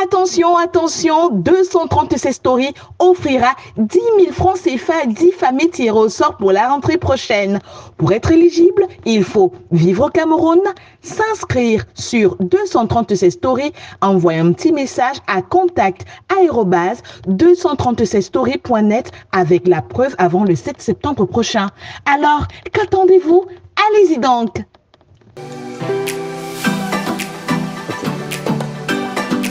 Attention, attention, 236 Stories offrira 10 000 francs CFA à 10 familles tirées au sort pour la rentrée prochaine. Pour être éligible, il faut vivre au Cameroun, s'inscrire sur 236 Stories, envoyer un petit message à contact@236stories.net avec la preuve avant le 7 septembre prochain. Alors, qu'attendez-vous? Allez-y donc!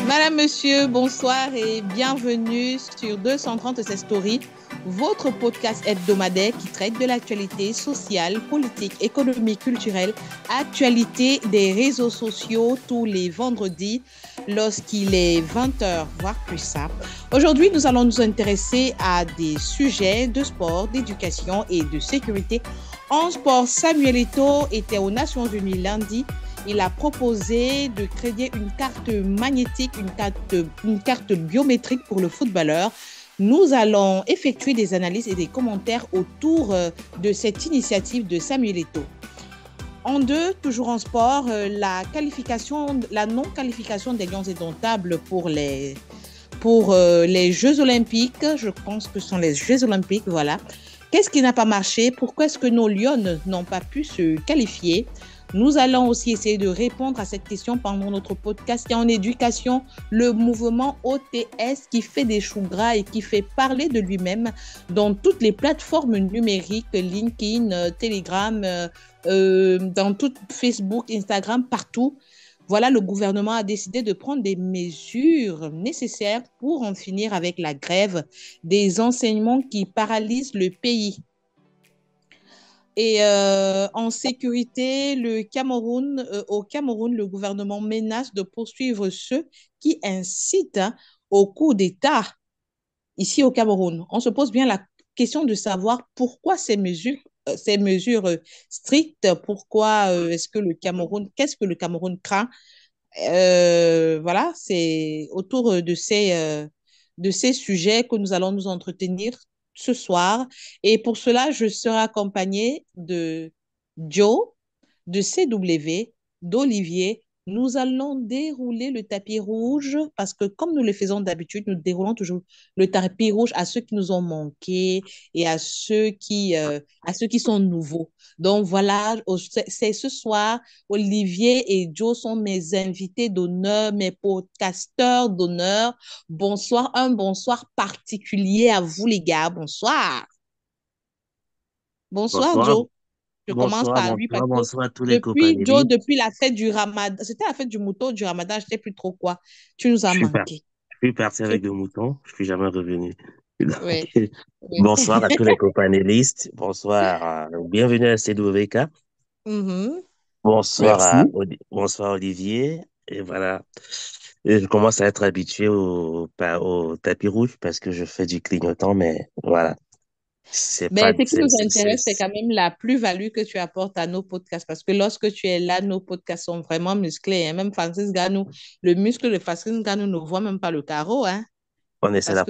Madame, monsieur, bonsoir et bienvenue sur 236 Stories, votre podcast hebdomadaire qui traite de l'actualité sociale, politique, économique, culturelle, actualité des réseaux sociaux tous les vendredis lorsqu'il est 20h, voire plus ça. Aujourd'hui, nous allons nous intéresser à des sujets de sport, d'éducation et de sécurité. En sport, Samuel Eto'o était aux Nations Unies lundi. Il a proposé de créer une carte magnétique, une carte biométrique pour le footballeur. Nous allons effectuer des analyses et des commentaires autour de cette initiative de Samuel Eto'o. En deux, toujours en sport, la non-qualification des Lions indomptables pour les Jeux Olympiques. Je pense que ce sont les Jeux Olympiques, voilà. Qu'est-ce qui n'a pas marché? Pourquoi est-ce que nos Lions n'ont pas pu se qualifier? Nous allons aussi essayer de répondre à cette question pendant notre podcast. Et en éducation, le mouvement OTS qui fait des choux gras et qui fait parler de lui-même dans toutes les plateformes numériques, LinkedIn, Telegram, dans tout Facebook, Instagram, partout. Voilà, le gouvernement a décidé de prendre des mesures nécessaires pour en finir avec la grève des enseignements qui paralysent le pays. Et en sécurité, au Cameroun, le gouvernement menace de poursuivre ceux qui incitent au coup d'État ici au Cameroun. On se pose bien la question de savoir pourquoi ces mesures strictes, qu'est-ce que le Cameroun craint? Voilà, c'est autour de ces sujets que nous allons nous entretenir ce soir. Et pour cela, je serai accompagnée de Joe, de CW, d'Olivier. Nous allons dérouler le tapis rouge parce que comme nous le faisons d'habitude, nous déroulons toujours le tapis rouge à ceux qui nous ont manqué et à ceux qui sont nouveaux. Donc voilà, c'est ce soir, Olivier et Joe sont mes invités d'honneur, mes podcasteurs d'honneur. Bonsoir, un bonsoir particulier à vous les gars. Bonsoir. Bonsoir Bonsoir, Joe. Je commence par lui parce que bonsoir à tous les copanélistes. depuis la fête du Ramadan, c'était la fête du mouton du Ramadan, je ne sais plus trop quoi. Tu nous as Je suis par- manqué. je suis parti avec le mouton, je suis jamais revenu. Oui, Donc, oui. bonsoir à tous les copanélistes. Bonsoir, bienvenue à CWK. Mhm. Merci. Bonsoir Olivier. Et voilà. Et je commence à être habitué au tapis rouge parce que je fais du clignotant, mais voilà. C'est pas, Mais ce qui nous intéresse, c'est quand même la plus-value que tu apportes à nos podcasts. Parce que lorsque tu es là, nos podcasts sont vraiment musclés, hein. Même Francis Ganou, le muscle de Francis Ganou ne voit même pas le carreau, hein. Parce que vraiment,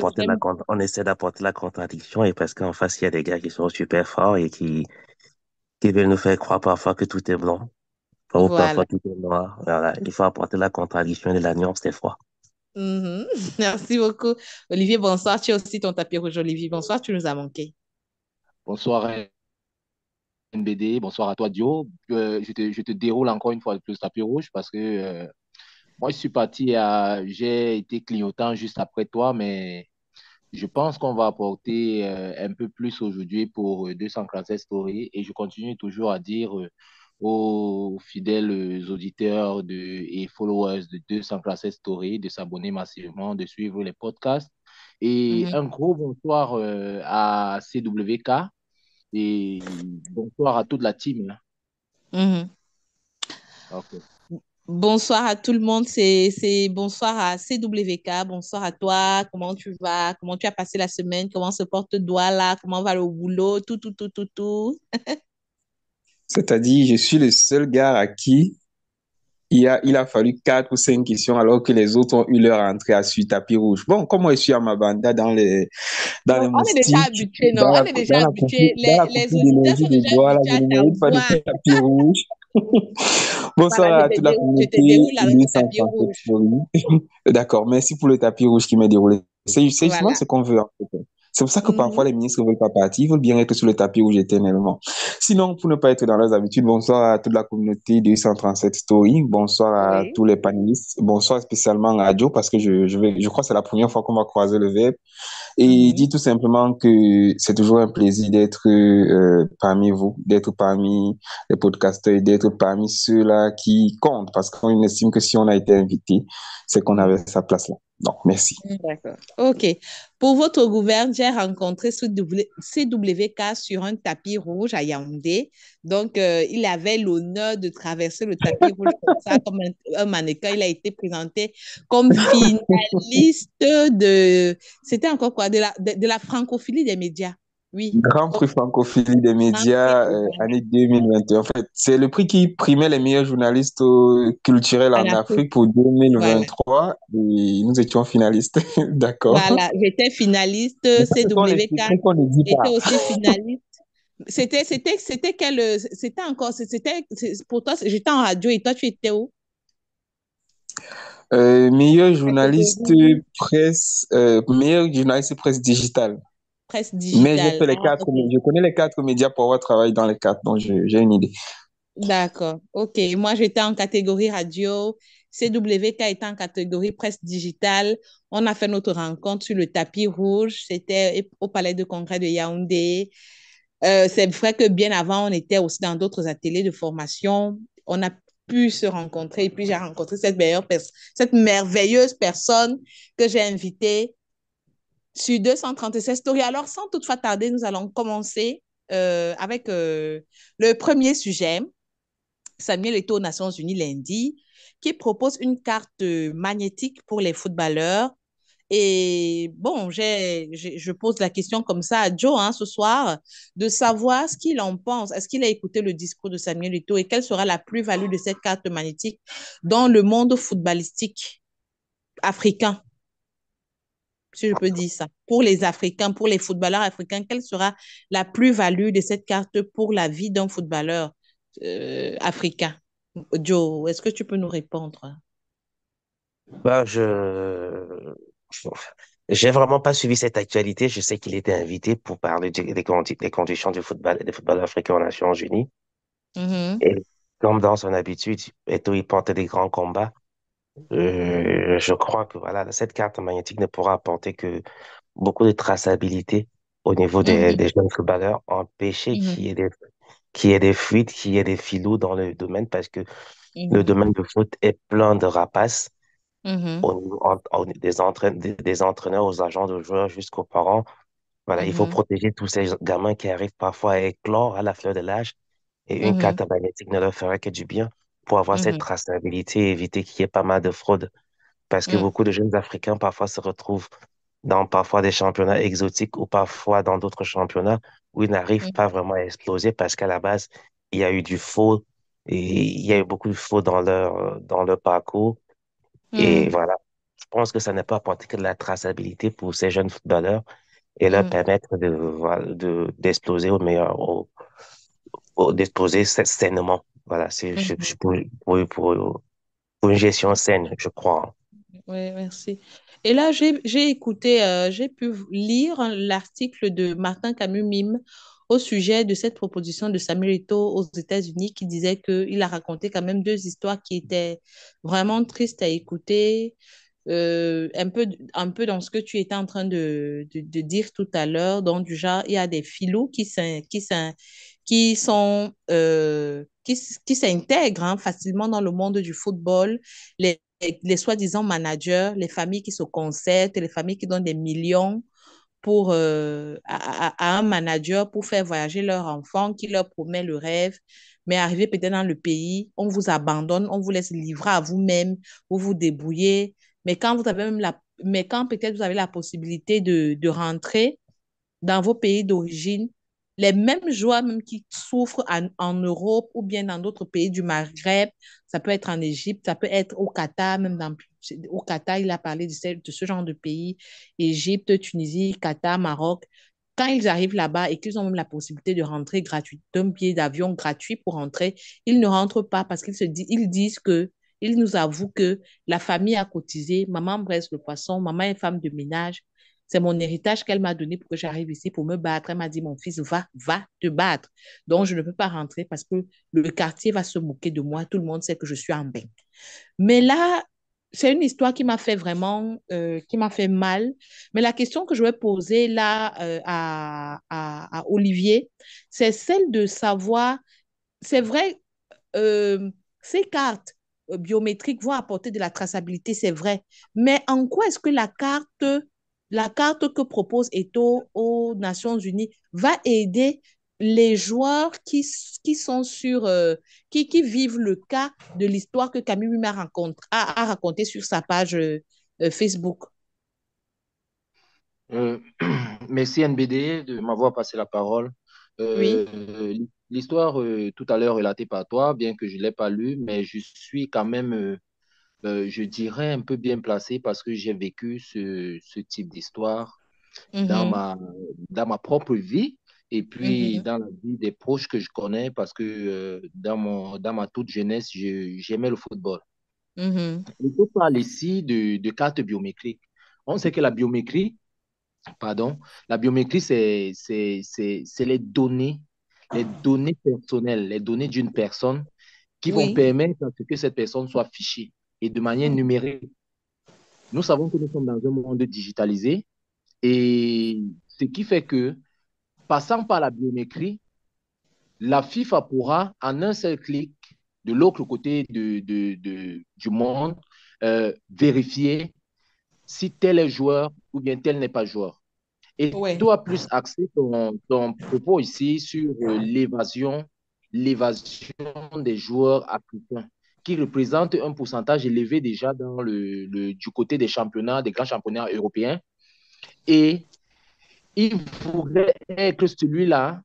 on essaie d'apporter la contradiction et parce qu'en face, il y a des gars qui sont super forts et qui veulent nous faire croire parfois que tout est blanc. Ou voilà. parfois tout est noir. Voilà. Il faut apporter la contradiction et la nuance des fois. Mhm. Merci beaucoup. Olivier, bonsoir. Tu as aussi ton tapis rouge, Olivier. Bonsoir, tu nous as manqué. Bonsoir NBD, bonsoir à toi Dio. Je te déroule encore une fois le plus tapis rouge parce que moi j'ai été clignotant juste après toi, mais je pense qu'on va apporter un peu plus aujourd'hui pour 247 Stories et je continue toujours à dire aux fidèles auditeurs et followers de 247 Stories de s'abonner massivement, de suivre les podcasts. Et Mhm. un gros bonsoir à CWK. Et bonsoir à toute la team, hein. Mhm. Ok. Bonsoir à tout le monde, c'est bonsoir à CWK, bonsoir à toi, comment tu vas, comment tu as passé la semaine, comment se porte Douala, comment va le boulot, tout. C'est-à-dire, je suis le seul gars à qui il a fallu 4 ou 5 questions alors que les autres ont eu leur entrée à suite tapis rouge. Bon, comme moi je suis à ma banda dans les On est déjà moustiques, habitué, non, on est déjà habitué, dans la les coupure auditeurs d'énergie sont de déjà Douala, habitués je à ne ta mérite pas de voix. tapis rouge. Bonsoir Voilà, à toute la je te communauté déroule alors du le tapis 137 rouge. Story. D'accord, merci pour le tapis rouge qui m'est déroulé. C'est justement Voilà. ce qu'on veut en fait. C'est pour ça que parfois Mhm. les ministres ne veulent pas partir, ils veulent bien être sur le tapis rouge éternellement. Sinon, pour ne pas être dans leurs habitudes, bonsoir à toute la communauté du 137 Story, bonsoir à Oui. tous les panélistes, bonsoir spécialement à Joe parce que je crois que c'est la première fois qu'on va croiser le verbe. Et Mhm. dit tout simplement que c'est toujours un plaisir d'être parmi vous, d'être parmi les podcasteurs, d'être parmi ceux-là qui comptent, parce qu'on estime que si on a été invité, c'est qu'on avait Mhm. sa place là. Donc, merci. D'accord. OK. Pour votre gouverne, j'ai rencontré CWK sur un tapis rouge à Yaoundé. Donc, il avait l'honneur de traverser le tapis rouge comme ça, comme un mannequin. Il a été présenté comme finaliste de... C'était encore quoi? De la francophilie des médias. Oui. Grand prix francophilie des Grand prix, médias, voilà, année 2021. En fait, c'est le prix qui primait les meilleurs journalistes culturels en en Afrique. Afrique pour Voilà. 2023 et nous étions finalistes. D'accord. Voilà. J'étais finaliste. Mais ça, ce sont les CWK secrets qu'on ne dit était pas. aussi finaliste. C'était quel, c'était encore, pour toi, j'étais en radio et toi, tu étais où? Meilleur journaliste Catégorie presse, meilleur journaliste presse digitale. presse Mais j'ai digitale. fait les Ah, quatre, ok. je connais les quatre médias pour avoir travaillé dans les quatre, donc j'ai une idée. D'accord. OK. Moi, j'étais en catégorie radio. CWK était en catégorie presse digitale. On a fait notre rencontre sur le tapis rouge. C'était au Palais de Congrès de Yaoundé. C'est vrai que bien avant, on était aussi dans d'autres ateliers de formation. On a pu se rencontrer et puis j'ai rencontré cette merveilleuse personne que j'ai invitée sur 236 stories. Alors, sans toutefois tarder, nous allons commencer avec le premier sujet. Samuel était aux Nations Unies lundi, qui propose une carte magnétique pour les footballeurs. Et bon, je pose la question comme ça à Joe hein, ce soir, de savoir ce qu'il en pense. Est-ce qu'il a écouté le discours de Samuel Eto'o et quelle sera la plus-value de cette carte magnétique dans le monde footballistique africain, si je peux dire ça. Pour les Africains, pour les footballeurs africains, quelle sera la plus-value de cette carte pour la vie d'un footballeur africain? Joe, est-ce que tu peux nous répondre? Bah, j'ai vraiment pas suivi cette actualité. Je sais qu'il était invité pour parler des conditions du football et des footballeurs africains aux Nations Unies. Mhm, Et comme dans son habitude, Eto'o, il portait des grands combats. Je crois que voilà, cette carte magnétique ne pourra apporter que beaucoup de traçabilité au niveau mhm, des jeunes footballeurs, empêcher mhm, qu'il y ait des fuites, qu'il y ait des filous dans le domaine, parce que le mhm, domaine de foot est plein de rapaces mhm, des entraîneurs aux agents de joueurs jusqu'aux parents. Voilà, il faut mhm, protéger tous ces gamins qui arrivent parfois à éclore à la fleur de l'âge et une mhm, carte magnétique ne leur ferait que du bien pour avoir cette mhm, traçabilité et éviter qu'il y ait pas mal de fraude. Parce que mhm, beaucoup de jeunes Africains parfois se retrouvent dans parfois des championnats exotiques ou parfois dans d'autres championnats où ils n'arrivent mhm, pas vraiment à exploser parce qu'à la base, il y a eu du faux et il y a eu beaucoup de faux dans leur parcours. Et mhm, voilà, je pense que ça n'est pas apporter que de la traçabilité pour ces jeunes footballeurs et leur mhm, permettre d'exploser au meilleur, d'exploser sainement. Voilà, mhm. pour une gestion saine, je crois. Oui, merci. Et là, j'ai écouté, j'ai pu lire l'article de Martin Camus-Mime au sujet de cette proposition de Samuel Eto'o aux États-Unis qui disait qu'il a raconté quand même deux histoires qui étaient vraiment tristes à écouter, un peu dans ce que tu étais en train de dire tout à l'heure, donc du genre, il y a des filous qui sont, qui s'intègrent hein, facilement dans le monde du football. Les soi-disant managers, les familles qui se concertent, les familles qui donnent des millions pour, à un manager pour faire voyager leur enfant, qui leur promet le rêve, mais arrivé peut-être dans le pays, on vous abandonne, on vous laisse livrer à vous-même, vous vous débrouillez. Mais quand peut-être vous avez la possibilité de rentrer dans vos pays d'origine, les mêmes joies même qui souffrent en Europe ou bien dans d'autres pays du Maghreb, ça peut être en Égypte, ça peut être au Qatar, au Qatar, il a parlé de ce genre de pays, Égypte, Tunisie, Qatar, Maroc. quand ils arrivent là-bas et qu'ils ont même la possibilité de rentrer gratuit, d'un billet d'avion gratuit pour rentrer, ils ne rentrent pas parce ils disent que, ils nous avouent que la famille a cotisé, maman braise le poisson, maman est femme de ménage, c'est mon héritage qu'elle m'a donné pour que j'arrive ici pour me battre. Elle m'a dit, mon fils, va te battre. Donc, je ne peux pas rentrer parce que le quartier va se moquer de moi. Tout le monde sait que je suis en bain. Mais là, c'est une histoire qui m'a fait vraiment, qui m'a fait mal. Mais la question que je vais poser là à Olivier, c'est celle de savoir, c'est vrai, euh, ces cartes biométriques vont apporter de la traçabilité, c'est vrai. Mais en quoi est-ce que la carte que propose Eto aux Nations Unies va aider les joueurs qui sont qui vivent le cas de l'histoire que Camille a raconté sur sa page Facebook. Euh, Merci NBD de m'avoir passé la parole. Oui. L'histoire tout à l'heure relatée par toi, bien que je ne l'ai pas lue, mais je suis quand même, je dirais, un peu bien placé parce que j'ai vécu ce type d'histoire dans Mhm, dans ma propre vie et puis mhm, dans la vie des proches que je connais parce que dans ma toute jeunesse, j'aimais le football. mhm. On parle ici de cartes biométriques. On sait que la biométrie, c'est les données personnelles, les données d'une personne qui vont Oui. permettre à ce que cette personne soit fichée et de manière numérique. Nous savons que nous sommes dans un monde digitalisé et ce qui fait que, passant par la biométrie, la FIFA pourra, en un seul clic, de l'autre côté du monde, vérifier si tel est joueur ou bien tel n'est pas joueur. Et Ouais. toi, plus axé ton propos ici sur l'évasion des joueurs africains, qui représentent un pourcentage élevé déjà du côté des championnats, des grands championnats européens. Et il pourrait être celui-là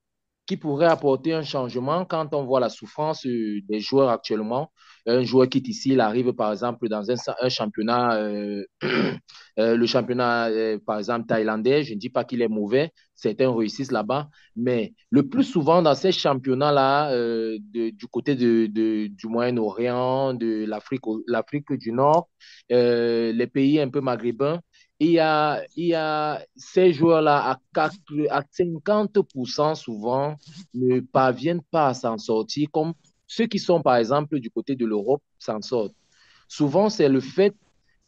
qui pourrait apporter un changement quand on voit la souffrance des joueurs actuellement. Un joueur quitte ici, il arrive par exemple dans un championnat, le championnat par exemple thaïlandais. Je ne dis pas qu'il est mauvais, certains réussissent là-bas, mais le plus souvent dans ces championnats-là, du côté du Moyen-Orient, de l'Afrique du Nord, les pays un peu maghrébins, il y a ces joueurs-là à 50% souvent ne parviennent pas à s'en sortir, comme ceux qui sont, par exemple, du côté de l'Europe s'en sortent. Souvent, c'est le fait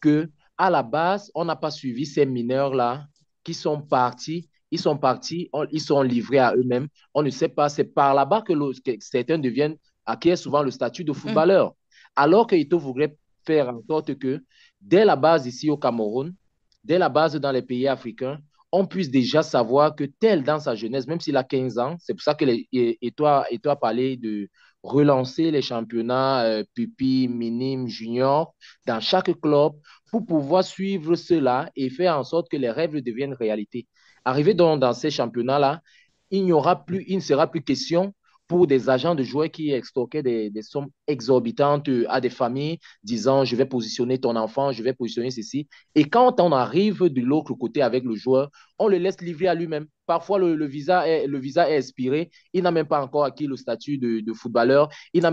que à la base, on n'a pas suivi ces mineurs-là qui sont partis. Ils sont livrés à eux-mêmes. On ne sait pas, c'est par là-bas que certains deviennent, acquièrent souvent le statut de Mhm, footballeur. Alors qu'il voudrait faire en sorte que, dès la base ici au Cameroun, dès la base dans les pays africains, on puisse déjà savoir que tel dans sa jeunesse, même s'il a 15 ans, c'est pour ça que toi a parlé de relancer les championnats pupilles, minimes, juniors dans chaque club pour pouvoir suivre cela et faire en sorte que les rêves deviennent réalité. Arrivé donc dans ces championnats-là, il ne sera plus question pour des agents de joueurs qui extorquaient des sommes exorbitantes à des familles, disant je vais positionner ton enfant, je vais positionner ceci. Et quand on arrive de l'autre côté avec le joueur, on le laisse livrer à lui-même. Parfois, le visa est expiré, il n'a même pas encore acquis le statut de footballeur, il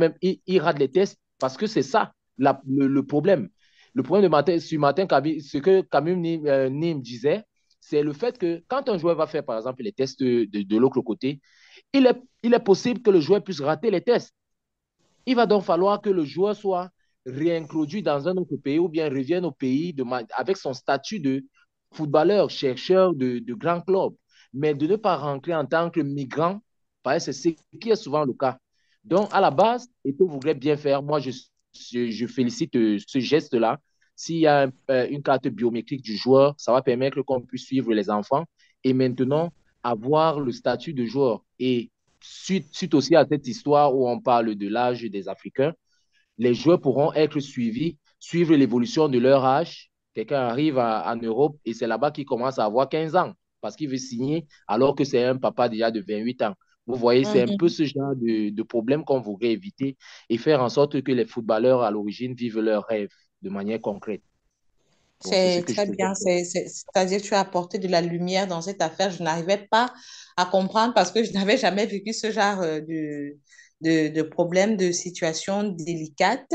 rate les tests parce que c'est ça le problème. Le problème ce matin, ce que Kamim Nim disait, c'est le fait que quand un joueur va faire, par exemple, les tests de l'autre côté, il est possible que le joueur puisse rater les tests. Il va donc falloir que le joueur soit réintroduit dans un autre pays ou bien revienne au pays avec son statut de footballeur, chercheur de grands clubs, mais de ne pas rentrer en tant que migrant, parce que c'est ce qui est souvent le cas. Donc, à la base, et que voudrait bien faire, moi, je félicite ce geste-là. S'il y a une carte biométrique du joueur, ça va permettre qu'on puisse suivre les enfants et maintenant avoir le statut de joueur. Et suite aussi à cette histoire où on parle de l'âge des Africains, les joueurs pourront être suivis, suivre l'évolution de leur âge. Quelqu'un arrive en Europe et c'est là-bas qu'il commence à avoir 15 ans parce qu'il veut signer alors que c'est un papa déjà de 28 ans. Vous voyez, c'est un peu mhm. ce genre de problème qu'on voudrait éviter et faire en sorte que les footballeurs à l'origine vivent leurs rêves de manière concrète. Bon, c'est ce C'est que je très peux dire. bien. C'est-à-dire que tu as apporté de la lumière dans cette affaire. Je n'arrivais pas à comprendre parce que je n'avais jamais vécu ce genre de problème, de situation délicate.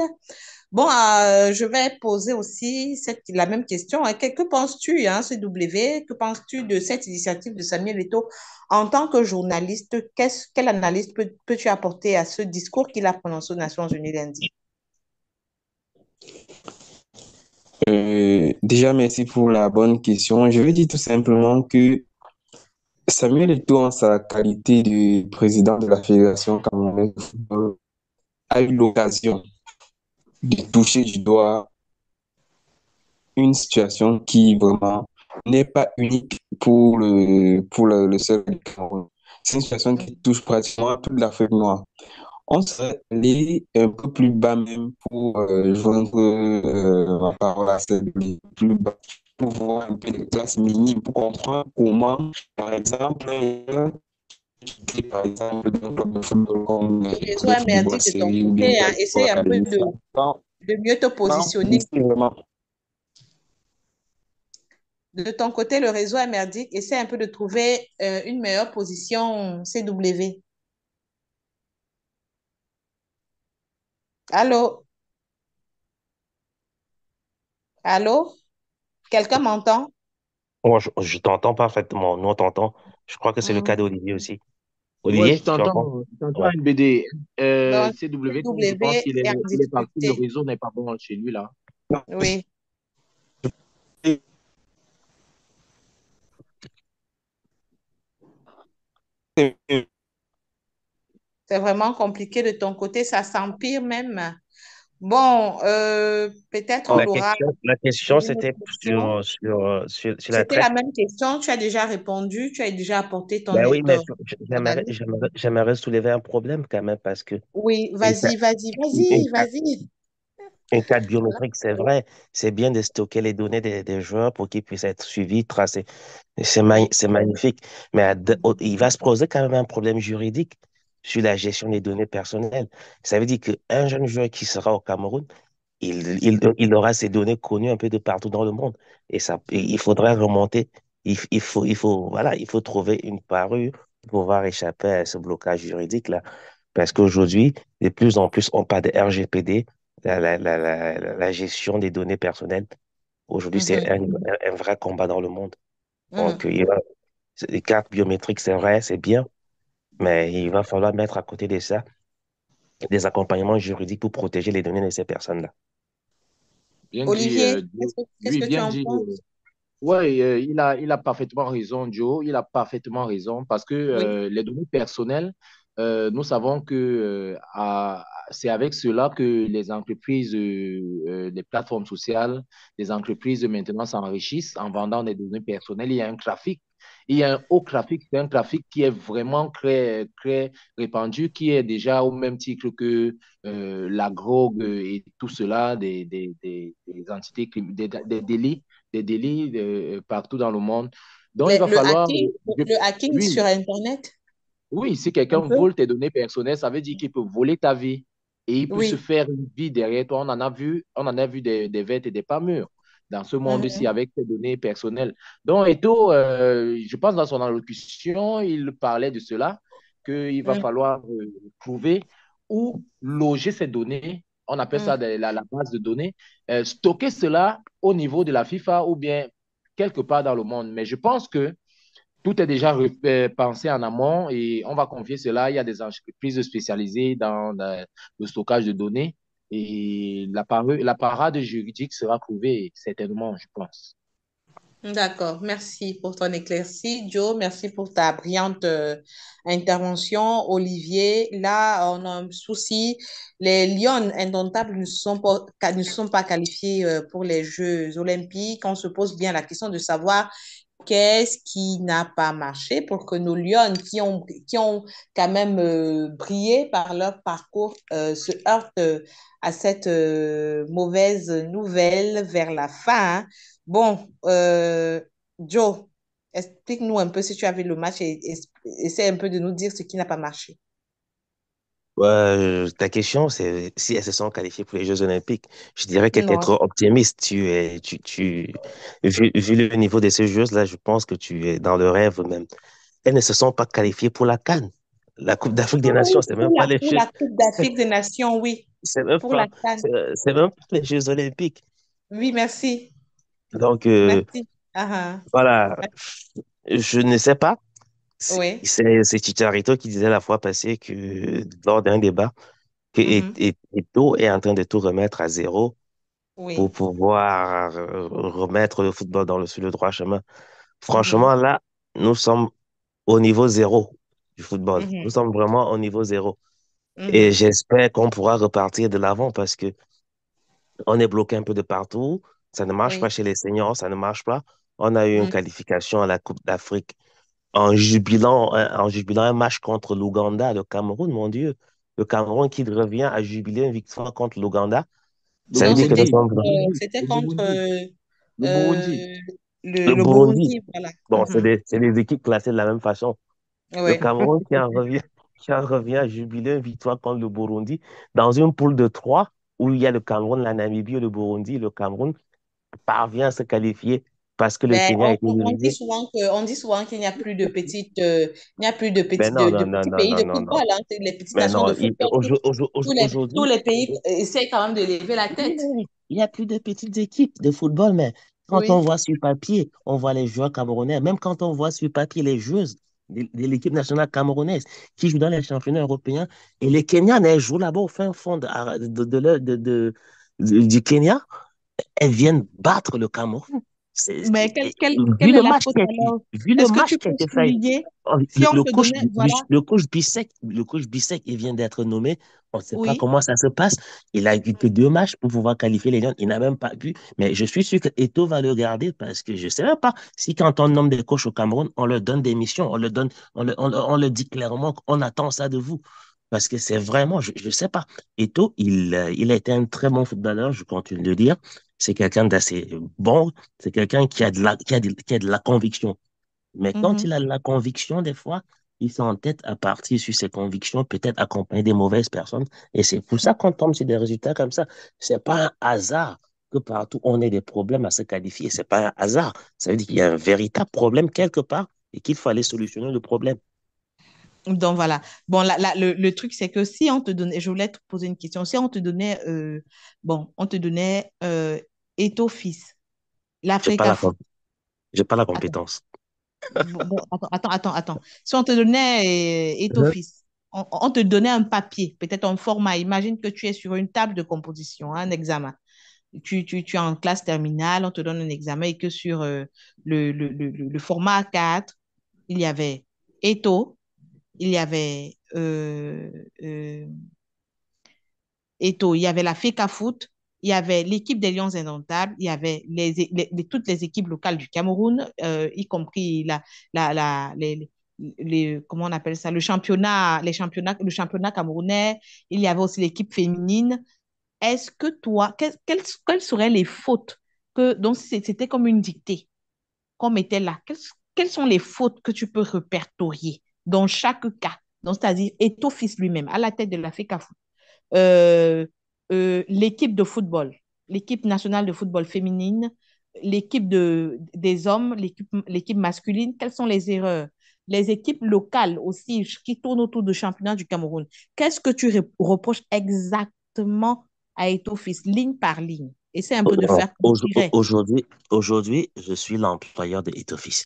Bon, je vais poser aussi la même question, hein. Que penses-tu, hein, CW, que penses-tu de cette initiative de Samuel Eto'o en tant que journaliste? Quelle analyse peux-tu apporter à ce discours qu'il a prononcé aux Nations Unies lundi? Déjà, merci pour la bonne question. Je veux dire tout simplement que Samuel Eto'o, en sa qualité de président de la Fédération camerounaise de football, a eu l'occasion de toucher du doigt une situation qui vraiment n'est pas unique pour le seul Cameroun. C'est une situation qui touche pratiquement toute l'Afrique noire. On serait allé un peu plus bas même pour joindre ma parole à celle plus bas, pour voir un peu les classes minimes, pour comprendre comment, par exemple, par exemple, d'un club de football comme Le réseau le football émerdique de ton Boissy ou bien côté, hein, pour essaye un peu l'Académie, ça. de mieux te positionner. C'est vraiment. De ton côté, le réseau est merdique. Essaie un peu de trouver une meilleure position CW. Allô? Allô? Quelqu'un m'entend? Moi, je t'entends parfaitement. Nous, on t'entend. Je crois que c'est le cas Mhm. d'Olivier aussi. Ouais, Olivier, tu entends? je t'entends Ouais. NBD. Donc, CW, je pense CW est en il est parti, le difficulté. réseau n'est pas bon chez lui là. Oui, c'est vraiment compliqué de ton côté. Ça s'empire même. Bon, peut-être on La l'aura question, la question, une autre c'était question. sur la C'était la traite. même question. Tu as déjà répondu. Tu as déjà apporté Ben oui, mais ton analyse. j'aimerais soulever un problème quand même parce que Oui, une, ca- vas-y, vas-y, une, vas-y, vas-y. une carte biométrique, c'est vrai, c'est bien de stocker les données des joueurs pour qu'ils puissent être suivis, tracés. Oui. C'est magnifique. Mais il va se poser quand même un problème juridique sur la gestion des données personnelles. Ça veut dire qu'un jeune joueur qui sera au Cameroun, il aura ses données connues un peu de partout dans le monde. Il faudra remonter. Voilà, il faut trouver une parure pour pouvoir échapper à ce blocage juridique-là. Parce qu'aujourd'hui, de plus en plus, on parle de RGPD, la gestion des données personnelles. Aujourd'hui, c'est Mhm, un vrai combat dans le monde. Donc, mhm. les cartes biométriques, c'est vrai, c'est bien, mais il va falloir mettre à côté de ça des accompagnements juridiques pour protéger les données de ces personnes-là. Bien dit, Olivier, Joe. qu'est-ce Oui, que tu bien en dit. penses? Ouais, il a parfaitement raison, Joe. Il a parfaitement raison parce que Oui. les données personnelles, nous savons que c'est avec cela que les entreprises, les plateformes sociales, les entreprises maintenant s'enrichissent en vendant des données personnelles. Il y a un trafic. Il y a un haut trafic, c'est un trafic qui est vraiment très, très répandu, qui est déjà au même titre que la drogue et tout cela, des entités, des délits partout dans le monde. Donc, il va Le falloir, hacking, je- le hacking oui, sur Internet, oui, si un quelqu'un peu? vole tes données personnelles, ça veut dire qu'il peut voler ta vie et il peut se Oui. faire une vie derrière toi. On en a vu des vertes et des pas mûres dans ce monde-ci Mhm, avec tes données personnelles. Donc, Eto, je pense dans son allocution, il parlait de cela, qu'il va mhm, falloir trouver où loger ces données. On appelle ça mhm. la base de données. Stocker cela au niveau de la FIFA ou bien quelque part dans le monde. Mais je pense que tout est déjà pensé en amont et on va confier cela. Il y a des entreprises spécialisées dans le stockage de données et la parade juridique sera trouvée certainement, je pense. D'accord. Merci pour ton éclaircie, Joe. Merci pour ta brillante intervention, Olivier. Là, on a un souci. Les Lions indomptables ne sont pas qualifiés pour les Jeux olympiques. On se pose bien la question de savoir qu'est-ce qui n'a pas marché pour que nos Lions, qui ont quand même brillé par leur parcours, se heurtent à cette mauvaise nouvelle vers la fin, hein. Bon, Joe, explique-nous un peu si tu as vu le match et essaie un peu de nous dire ce qui n'a pas marché. Ta question, c'est si elles se sont qualifiées pour les Jeux Olympiques. Je dirais que tu es Non. trop optimiste. Vu le niveau de ces Jeux-là, je pense que tu es dans le rêve même. Elles ne se sont pas qualifiées pour la CAN. La Coupe d'Afrique Ah des Nations, oui, c'est même pas les pour Jeux. la Coupe d'Afrique des Nations, oui. C'est même Pour la pas, CAN. c'est même pas les Jeux Olympiques. Oui, merci. Donc, Merci. Ah, voilà. ah. Je ne sais pas. Oui. C'est Chicharito qui disait la fois passée que, lors d'un débat, que Mhm. Eto'o est en train de tout remettre à zéro pour Oui. pouvoir remettre le football sur le droit chemin. Mhm. Franchement, là, nous sommes au niveau zéro du football. Nous Mhm. sommes vraiment au niveau zéro. Et Mhm. j'espère qu'on pourra repartir de l'avant parce que on est bloqué un peu de partout. Ça ne marche pas Oui. chez les seniors, ça ne marche pas. On a eu une Mhm. qualification à la Coupe d'Afrique en jubilant un match contre l'Ouganda, le Cameroun, mon Dieu. Le Cameroun qui revient à jubiler une victoire contre l'Ouganda. Le Ça veut Non, dire que nous c'était Burundi, sommes contre, le Burundi, c'était le contre Burundi, le Burundi. euh, le le Burundi. Burundi, voilà. Bon, Mhm. c'est des équipes classées de la même façon. Le Oui. Cameroun qui en revient à jubiler une victoire contre le Burundi dans une poule de trois où il y a le Cameroun, la Namibie et le Burundi. Le Cameroun parvient à se qualifier parce que le Mais Kenya a été éliminé. on dit souvent qu'il n'y a plus de petites, il n'y a plus Mais non, de non, non, petits non, pays non, de non, non. football, hein, c'est les petites Mais nations non, de football. Tous aujourd'hui, les pays essaient quand même de lever la oui, tête. oui, oui. Il n'y a plus de petites équipes de football, mais quand on Oui. voit sur papier, on voit les joueurs camerounais, même quand on voit sur papier les joueuses de l'équipe nationale camerounaise qui jouent dans les championnats européens, et les Kenyans, elles jouent là-bas au fin fond du Kenya, elles viennent battre le Cameroun. Mais Vu quelle est le la match faute alors? vu le Est-ce que match tu qui a peux été fait, souligner oh, si on te donnait, voilà, le coach Bissek, il vient d'être nommé. On ne sait pas oui. comment ça se passe. Il a eu que deux matchs pour pouvoir qualifier les Lions. Il n'a même pas pu. Mais je suis sûr que Eto'o va le garder parce que je ne sais même pas si quand on nomme des coachs au Cameroun, on leur donne des missions, on le dit clairement qu'on attend ça de vous. Parce que c'est vraiment, je ne sais pas. Eto'o, il a été un très bon footballeur, je continue de le dire. C'est quelqu'un d'assez bon. C'est quelqu'un qui a qui a de la conviction. Mais quand Mhm. il a de la conviction, des fois, il s'entête à partir sur ses convictions, peut-être accompagné des mauvaises personnes. Et c'est pour ça qu'on tombe sur des résultats comme ça. C'est pas un hasard que partout on ait des problèmes à se qualifier. C'est pas un hasard. Ça veut dire qu'il y a un véritable problème quelque part et qu'il faut aller solutionner le problème. Donc voilà. Bon, le truc, c'est que si on te donnait, je voulais te poser une question, si on te donnait, bon, on te donnait Eto'o fils, J'ai pas l'Africa la, Foot. j'ai pas la Attends, compétence. bon, attends. Si on te donnait Eto'o Mhm. fils, on te donnait un papier, peut-être un format. Imagine que tu es sur une table de composition, un examen. Tu es en classe terminale, on te donne un examen et que sur le format A4, il y avait Eto'o, il y avait euh, Eto'o, il y avait la FECA Foot, il y avait l'équipe des Lions Indomptables, il y avait toutes les équipes locales du Cameroun, y compris comment on appelle ça, le championnat camerounais. Il y avait aussi l'équipe féminine. Est-ce que toi, quelles seraient les fautes donc c'était comme une dictée qu'on mettait là? Quelles sont les fautes que tu peux répertorier dans chaque cas? Donc, c'est-à-dire Eto'o fils lui-même, à la tête de la FECA euh, l'équipe de football, l'équipe nationale de football féminine, des hommes, l'équipe masculine, quelles sont les erreurs? Les équipes locales aussi qui tournent autour du championnat du Cameroun. Qu'est-ce que tu reproches exactement à Eto'o-Fils, ligne par ligne? Essaie un peu de faire comme dirait. Aujourd'hui, je suis l'employeur de Etofis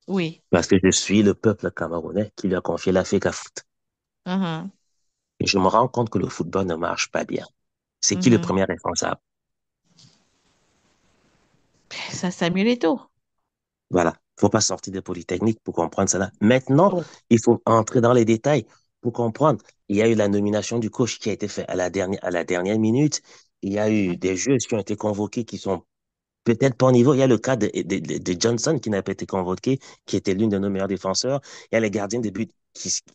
Oui. parce que je suis le peuple camerounais qui lui a confié la FECA Foot. Mhm, Et je me rends compte que le football ne marche pas bien. C'est qui le mhm. premier responsable? Ça, Samuel Eto'o. Voilà. Il ne faut pas sortir de Polytechnique pour comprendre cela. Maintenant, Oui. il faut entrer dans les détails pour comprendre. Il y a eu la nomination du coach qui a été faite à la dernière minute. Il y a eu Mhm, des jeux qui ont été convoqués qui sont peut-être pas au niveau. Il y a le cas de Johnson qui n'a pas été convoqué, qui était l'une de nos meilleurs défenseurs. Il y a les gardiens de but,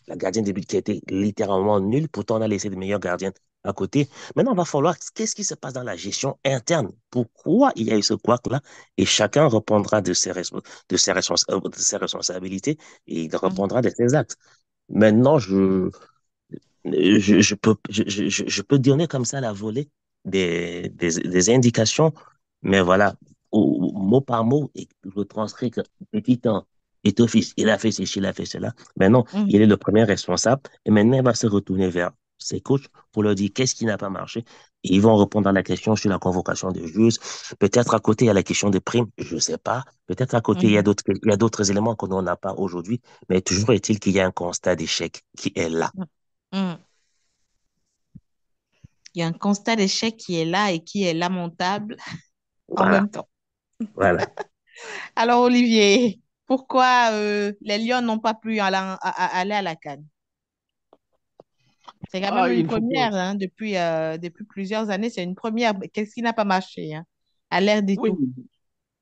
la gardienne de but qui a été littéralement nulle. Pourtant, on a laissé les meilleurs gardiens à côté. Maintenant, il va falloir, qu'est-ce qui se passe dans la gestion interne? Pourquoi il y a eu ce couac-là? Et chacun répondra de ses responsabilités et il mhm. répondra de ses actes. Maintenant, je peux donner comme ça la volée des indications, mais voilà, mot par mot, et je transcris que petit temps est fils, il a fait ceci, il a fait cela. Mais non, Mhm. il est le premier responsable et maintenant il va se retourner vers ses coachs pour leur dire qu'est-ce qui n'a pas marché. Et ils vont répondre à la question sur la convocation des joueurs. Peut-être à côté, il y a la question des primes, je ne sais pas. Peut-être à côté, Mhm. il y a d'autres éléments que l'on n'a pas aujourd'hui, mais toujours est-il qu'il y a un constat d'échec qui est là. Mhm. Il y a un constat d'échec qui est là et qui est lamentable en Voilà, même temps. voilà. Alors, Olivier, pourquoi les Lions n'ont pas pu aller à la CAN? C'est quand même Ah, une il ne faut pas. première hein, depuis plusieurs années. C'est une première. Qu'est-ce qui n'a pas marché hein, à l'ère du Oui, tout?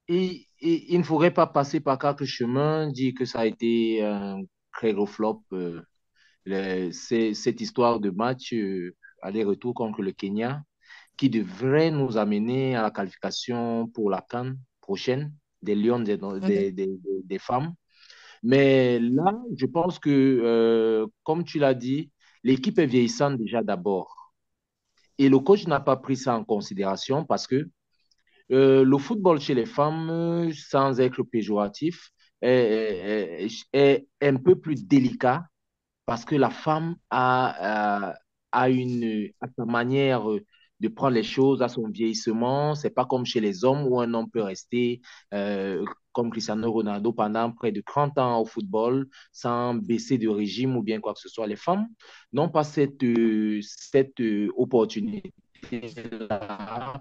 et il ne faudrait pas passer par quatre chemins, dire que ça a été un très gros flop. Cette histoire de match aller-retour contre le Kenya qui devrait nous amener à la qualification pour la CAN prochaine des Lions Mhm. des femmes. Mais là, je pense que, comme tu l'as dit, l'équipe est vieillissante déjà d'abord. Et le coach n'a pas pris ça en considération parce que le football chez les femmes, sans être péjoratif, est un peu plus délicat parce que la femme a sa manière de prendre les choses, à son vieillissement. C'est pas comme chez les hommes où un homme peut rester comme Cristiano Ronaldo pendant près de 30 ans au football sans baisser de régime ou bien quoi que ce soit. Les femmes n'ont pas cette opportunité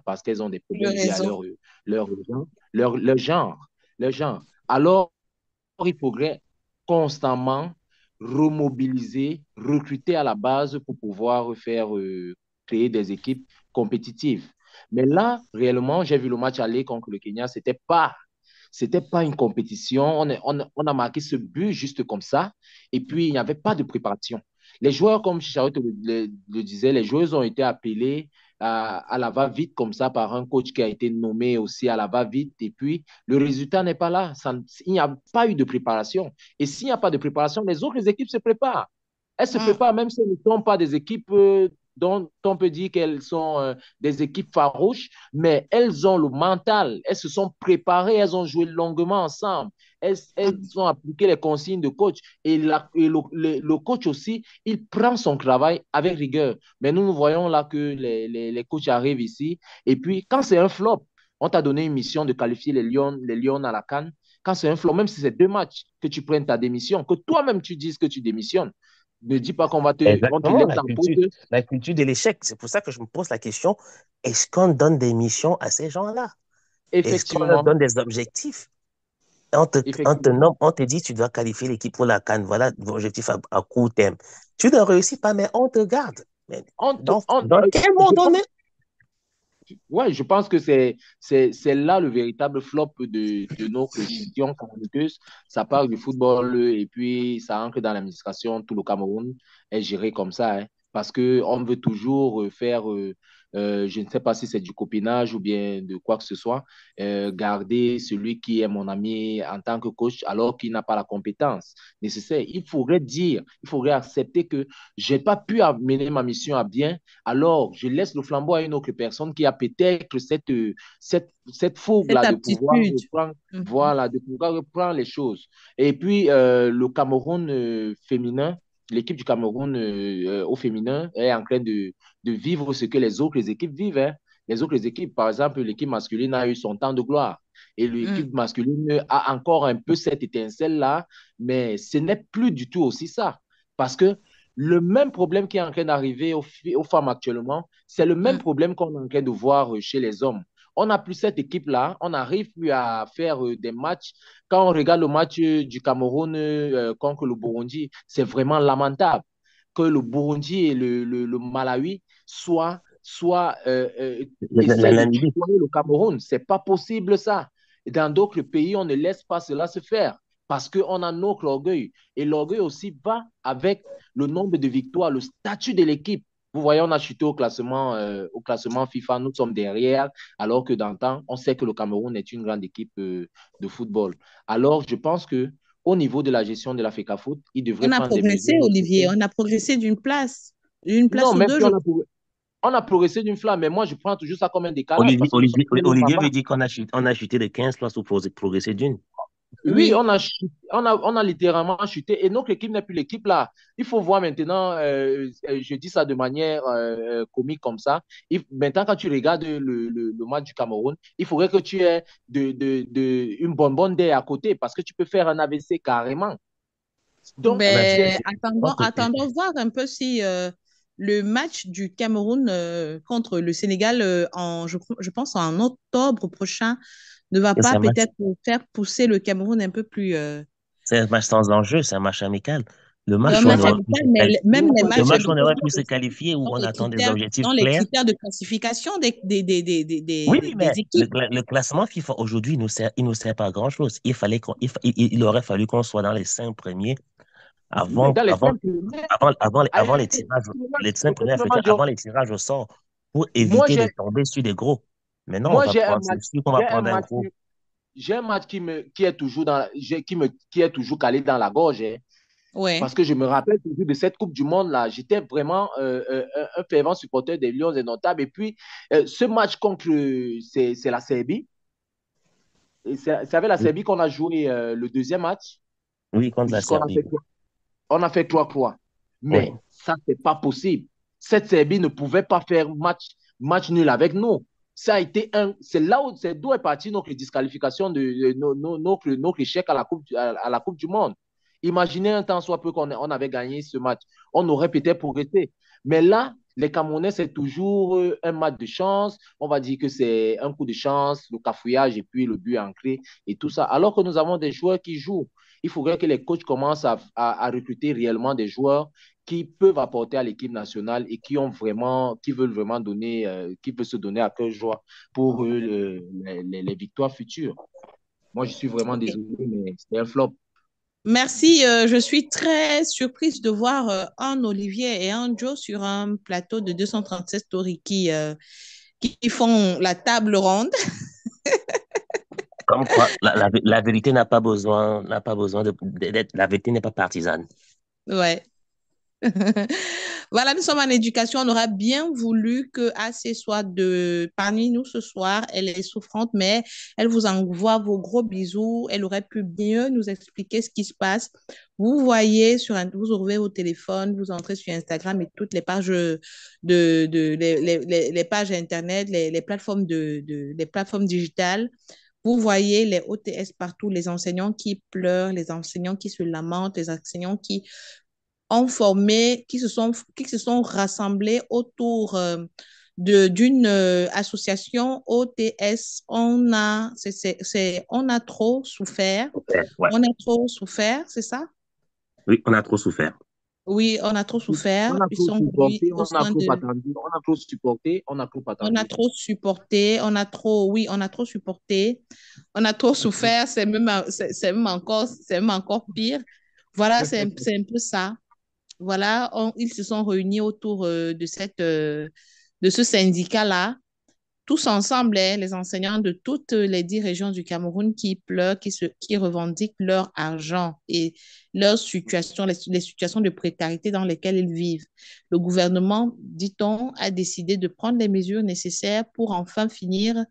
parce qu'elles ont des Le problèmes liés à réseau. leur, leur genre. Leur genre. Alors, il faudrait constamment remobiliser, recruter à la base pour pouvoir faire créer des équipes compétitives. Mais là, réellement, j'ai vu le match aller contre le Kenya, c'était pas une compétition. On a marqué ce but juste comme ça. Et puis, il n'y avait pas de préparation. Les joueurs, comme Charlotte le disait, les joueurs ont été appelés à la va-vite comme ça par un coach qui a été nommé aussi à la va-vite. Et puis, le résultat n'est pas là. Il n'y a pas eu de préparation. Et s'il n'y a pas de préparation, les autres équipes se préparent. Elles se Mm. préparent même si elles ne sont pas des équipes dont on peut dire qu'elles sont des équipes farouches, mais elles ont le mental. Elles se sont préparées, elles ont joué longuement ensemble. Elles Mm. ont appliqué les consignes de coach. Et le coach aussi, il prend son travail avec rigueur. Mais nous voyons là que les coachs arrivent ici. Et puis, quand c'est un flop, on t'a donné une mission de qualifier les Lions à la CAN. Quand c'est un flop, même si c'est 2 matchs, que tu prennes ta démission, que toi-même tu dises que tu démissionnes, ne dis pas on te Exactement, laisse en pause. la culture de l'échec. C'est pour ça que je me pose la question, est-ce qu'on donne des missions à ces gens-là? Est-ce qu'on leur Effectivement, donne des objectifs? effectivement. On te dit, tu dois qualifier l'équipe pour la CAN. Voilà l'objectif à court terme. Tu ne réussis pas, mais on te garde. Mais On te- on- dans quel je monde on pense est? Ouais, je pense que c'est là le véritable flop de notre gestion calamiteuse. Ça part du football et puis ça entre dans l'administration. Tout le Cameroun est géré comme ça, hein, parce qu'on veut toujours faire, je ne sais pas si c'est du copinage ou bien de quoi que ce soit, garder celui qui est mon ami en tant que coach alors qu'il n'a pas la compétence nécessaire. Il faudrait accepter que j'ai pas pu amener ma mission à bien, alors je laisse le flambeau à une autre personne qui a peut-être cette Cette fougue-là de pouvoir aptitude. reprendre, Mhm. voilà, de pouvoir reprendre les choses. Et puis, le Cameroun féminin, l'équipe du Cameroun au féminin est en train de vivre ce que les autres équipes vivent, hein. Les autres équipes, par exemple, l'équipe masculine a eu son temps de gloire. Et Mm. l'équipe masculine a encore un peu cette étincelle-là, mais ce n'est plus du tout aussi ça. Parce que le même problème qui est en train d'arriver aux femmes actuellement, c'est le même Mm. problème qu'on est en train de voir chez les hommes. On n'a plus cette équipe-là, on n'arrive plus à faire des matchs. Quand on regarde le match du Cameroun contre le Burundi, c'est vraiment lamentable que le Burundi et le Malawi essayent de Namibie. tutoyer le Cameroun. C'est pas possible ça. Dans d'autres pays, on ne laisse pas cela se faire parce qu'on a notre orgueil. Et l'orgueil aussi va avec le nombre de victoires, le statut de l'équipe. Vous voyez, on a chuté au classement FIFA, nous sommes derrière, alors que dans le temps, on sait que le Cameroun est une grande équipe de football. Alors, je pense que au niveau de la gestion de la FECAFOOT, il devrait On a prendre des progressé, mesures Olivier. nécessaires. On a progressé d'une place. Une Non, place ou même deux, si je... on a progressé d'une flamme, mais moi, je prends toujours ça comme un décalage Olivier, parce que nous sommes Olivier, toujours en Olivier bas. veut dire on a chuté de 15 places pour progresser d'une. Oui, Oui. on a littéralement chuté et notre équipe n'est plus l'équipe là. Il faut voir maintenant, je dis ça de manière comique comme ça. Maintenant, quand tu regardes le match du Cameroun, il faudrait que tu aies une bonbonne d'air à côté parce que tu peux faire un AVC carrément. Donc, Ah ben, Ben, je pense attendons voir un peu si le match du Cameroun contre le Sénégal, je pense en octobre prochain, ne va c'est pas un match, peut-être faire pousser le Cameroun un peu plus... c'est un match sans enjeu, c'est un match amical. Le C'est un match où on match aurait pu amical, se mais qualifier, même les le matchs match où on amicaux aurait pu se qualifier, où on attend des objectifs dans les clairs. critères de classification Oui, des mais équipes. le classement FIFA aujourd'hui, il nous sert pas à grand-chose. Il aurait fallu qu'on soit dans les 5 premiers oui, avant, dans les avant, cinq premiers, avant les cinq premiers africains, effectivement, avant les tirages au sort, pour moi, éviter de tomber sur des gros. Maintenant, on moi va prendre, c'est sûr qu'on va j'ai un prendre un match, gros. j'ai un match qui est toujours qui est toujours calé dans la gorge, hein. Ouais. Parce que je me rappelle toujours de cette Coupe du Monde-là. J'étais vraiment un fervent supporter des Lions indomptables. Et puis, ce match contre, c'est la Serbie. Et c'est avec la Oui, Serbie qu'on a joué le deuxième match, oui, contre la puisqu'on a Serbie. fait, on a fait 3-3. Oui. Mais ça, c'est pas possible. Cette Serbie ne pouvait pas faire match nul avec nous. Ça a été c'est d'où est partie notre disqualification notre échec à la Coupe du Monde. Imaginez un temps soit peu on avait gagné ce match. On aurait peut-être progressé. Mais là, les Camerounais, c'est toujours un match de chance. On va dire que c'est un coup de chance, le cafouillage et puis le but ancré et tout ça. Alors que nous avons des joueurs qui jouent. Il faudrait que les coachs commencent à recruter réellement des joueurs qui peuvent apporter à l'équipe nationale et qui veulent vraiment donner, qui veulent se donner à cœur joie pour les victoires futures. Moi, je suis vraiment Ok. désolé, mais c'est un flop. Merci. Je suis très surprise de voir un Olivier et un Joe sur un plateau de 237 Stories qui font la table ronde. Comme quoi, la vérité n'a pas besoin la vérité n'est pas partisane. Ouais. Voilà, nous sommes en éducation. On aurait bien voulu que AC soit parmi nous ce soir. Elle est souffrante, mais elle vous envoie vos gros bisous. Elle aurait pu mieux nous expliquer ce qui se passe. Vous voyez vous ouvrez vos téléphones, vous entrez sur Instagram et toutes les pages les pages Internet, les plateformes digitales. Vous voyez les OTS partout, les enseignants qui pleurent, les enseignants qui se lamentent, les enseignants qui ont formé, qui se sont rassemblés autour d'une association OTS. On a trop souffert. Ouais. On a trop souffert, c'est ça? Oui, on a trop souffert. Oui, on a trop souffert. On a Ils trop sont réunis supporté, au on a sein trop de... attendu, on a trop supporté, on a trop On a attendu. trop supporté, oui, on a trop supporté, on a trop souffert, c'est même encore pire. Voilà, c'est un peu ça. Voilà, ils se sont réunis autour de ce syndicat-là, tous ensemble, hein, les enseignants de toutes les 10 régions du Cameroun qui pleurent, qui revendiquent leur argent et leur situation, les situations de précarité dans lesquelles ils vivent. Le gouvernement, dit-on, a décidé de prendre les mesures nécessaires pour enfin finir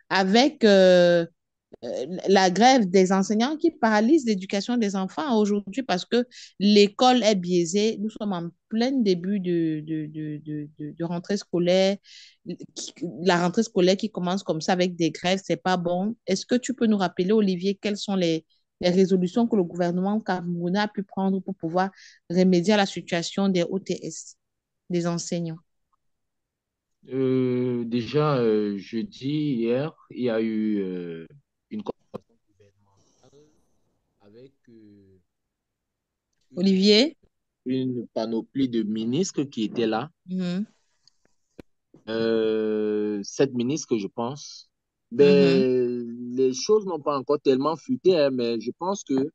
avec la grève des enseignants qui paralyse l'éducation des enfants aujourd'hui parce que l'école est biaisée. Nous sommes en plein début de rentrée scolaire. La rentrée scolaire qui commence comme ça avec des grèves, c'est pas bon. Est-ce que tu peux nous rappeler, Olivier, quelles sont les résolutions que le gouvernement camerounais a pu prendre pour pouvoir remédier à la situation des OTS, des enseignants? Déjà, jeudi, hier, il y a eu une conférence gouvernementale avec une, Olivier? une panoplie de ministres qui étaient là. Mhm, 7 ministres, je pense. mhm, Ben, les choses n'ont pas encore tellement fuité, hein, mais je pense que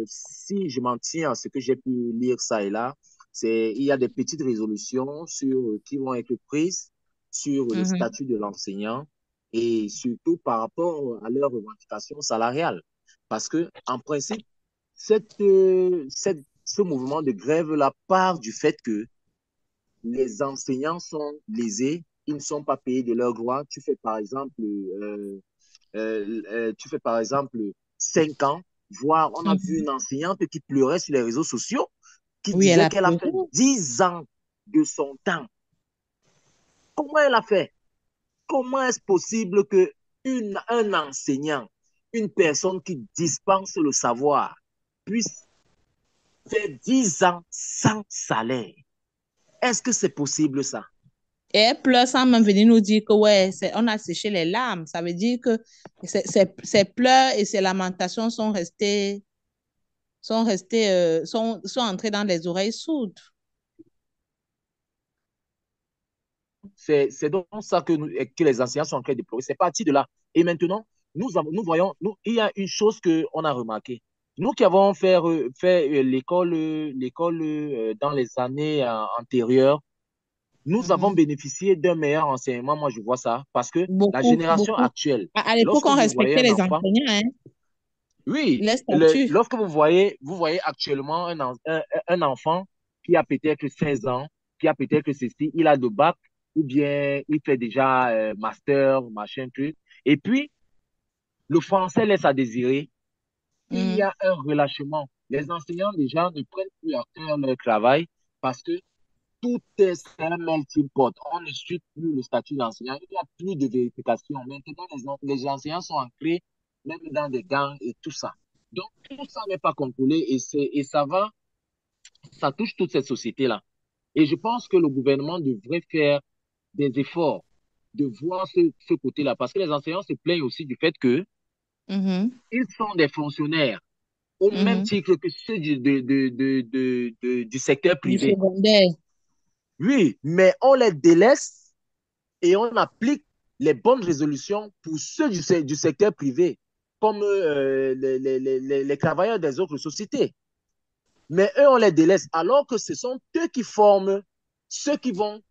si je m'en tiens à ce que j'ai pu lire ça et là, il y a des petites résolutions qui vont être prises sur le mhm. statut de l'enseignant et surtout par rapport à leurs revendications salariales. Parce que, en principe, ce mouvement de grève-là part du fait que les enseignants sont lésés, ils ne sont pas payés de leurs droits. Tu fais par exemple 5 ans, voire on a vu Mhm. une enseignante qui pleurait sur les réseaux sociaux, qui Oui, elle disait a qu'elle a pleuré. fait 10 ans de son temps. Comment elle a fait? Comment est-ce possible que un enseignant, une personne qui dispense le savoir, puisse faire 10 ans sans salaire? Est-ce que c'est possible ça? Et elle pleure sans même venir nous dire que ouais, on a séché les larmes. Ça veut dire que ses pleurs et ses lamentations sont entrées dans les oreilles sourdes. C'est donc ça que les enseignants sont en train de déplorer. C'est parti de là. Et maintenant, nous voyons, il y a une chose qu'on a remarqué. Nous qui avons fait l'école dans les années antérieures, nous avons Mhm. bénéficié d'un meilleur enseignement. Moi, je vois ça parce que la Beaucoup, génération beaucoup. actuelle, À l'époque, lorsque on vous voyez respectait un les enfant, enseignants, hein, oui, les statuts. lorsque vous voyez actuellement un enfant qui a peut-être 16 ans, qui a peut-être ceci, il a le bac, ou bien il fait déjà master, machin, truc. Et puis, le français laisse à désirer. Il y Mhm. a un relâchement. Les enseignants, déjà, ne prennent plus à cœur leur travail parce que tout est un melting pot. On ne suit plus le statut d'enseignant. Il n'y a plus de vérification. Maintenant, les enseignants sont ancrés même dans des gangs et tout ça. Donc, tout ça n'est pas contrôlé et ça touche toute cette société-là. Et je pense que le gouvernement devrait faire des efforts de voir ce côté-là parce que les enseignants se plaignent aussi du fait que Mhm. ils sont des fonctionnaires au même Mhm. titre que ceux du secteur Du privé. secondaire. Oui, mais on les délaisse et on applique les bonnes résolutions pour ceux du secteur privé, comme les travailleurs des autres sociétés. Mais eux, on les délaisse, alors que ce sont eux qui forment ceux qui vont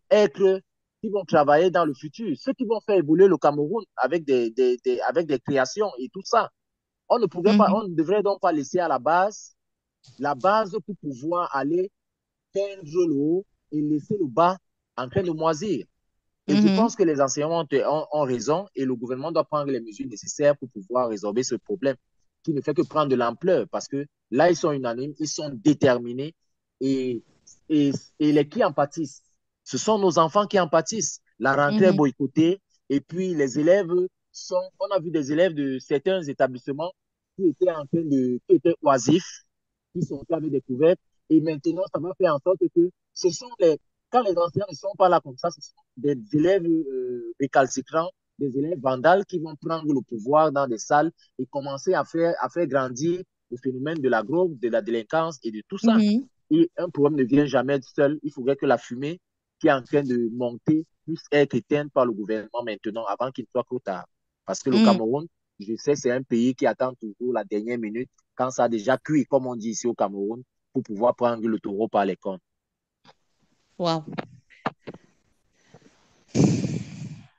travailler dans le futur, ceux qui vont faire évoluer le Cameroun avec des créations et tout ça. On Mhm. ne devrait donc pas laisser à la base pour pouvoir aller teindre le haut et laisser le bas en train de moisir. Et je Mhm. pense que les enseignants ont raison et le gouvernement doit prendre les mesures nécessaires pour pouvoir résorber ce problème qui ne fait que prendre de l'ampleur parce que là, ils sont unanimes, ils sont déterminés et, et, et les qui en pâtissent, ce sont nos enfants qui en pâtissent. La rentrée est Mhm. boycottée et puis on a vu des élèves de certains établissements qui étaient oisifs, qui sont avec des couvertes et maintenant, ça va faire en sorte que quand les enseignants ne sont pas là comme ça, ce sont des élèves récalcitrants, des élèves vandales qui vont prendre le pouvoir dans des salles et commencer à faire grandir le phénomène de la drogue, de la délinquance et de tout ça. Mhm. Et un problème ne vient jamais seul. Il faudrait que la fumée qui est en train de monter puisse être éteinte par le gouvernement maintenant avant qu'il soit trop tard. Parce que le Mhm. Cameroun, je sais, c'est un pays qui attend toujours la dernière minute quand ça a déjà cuit, comme on dit ici au Cameroun, pour pouvoir prendre le taureau par les cornes. Wow.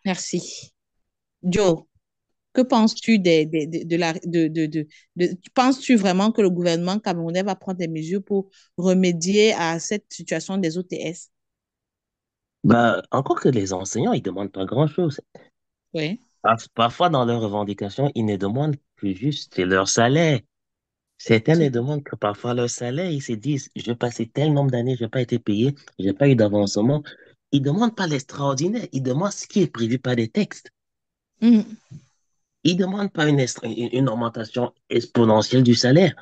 Merci. Joe, que penses-tu de la, penses-tu vraiment que le gouvernement camerounais va prendre des mesures pour remédier à cette situation des OTS? Bah, encore que les enseignants, ils demandent pas grand-chose. Oui. Parfois, dans leurs revendications, ils ne demandent que juste leur salaire. Certains ne C'est tout. demandent que parfois leur salaire. Ils se disent, je vais passer tel nombre d'années, je n'ai pas été payé, je n'ai pas eu d'avancement. Ils ne demandent pas l'extraordinaire, ils demandent ce qui est prévu par des textes. Mhm. Ils ne demandent pas une augmentation exponentielle du salaire.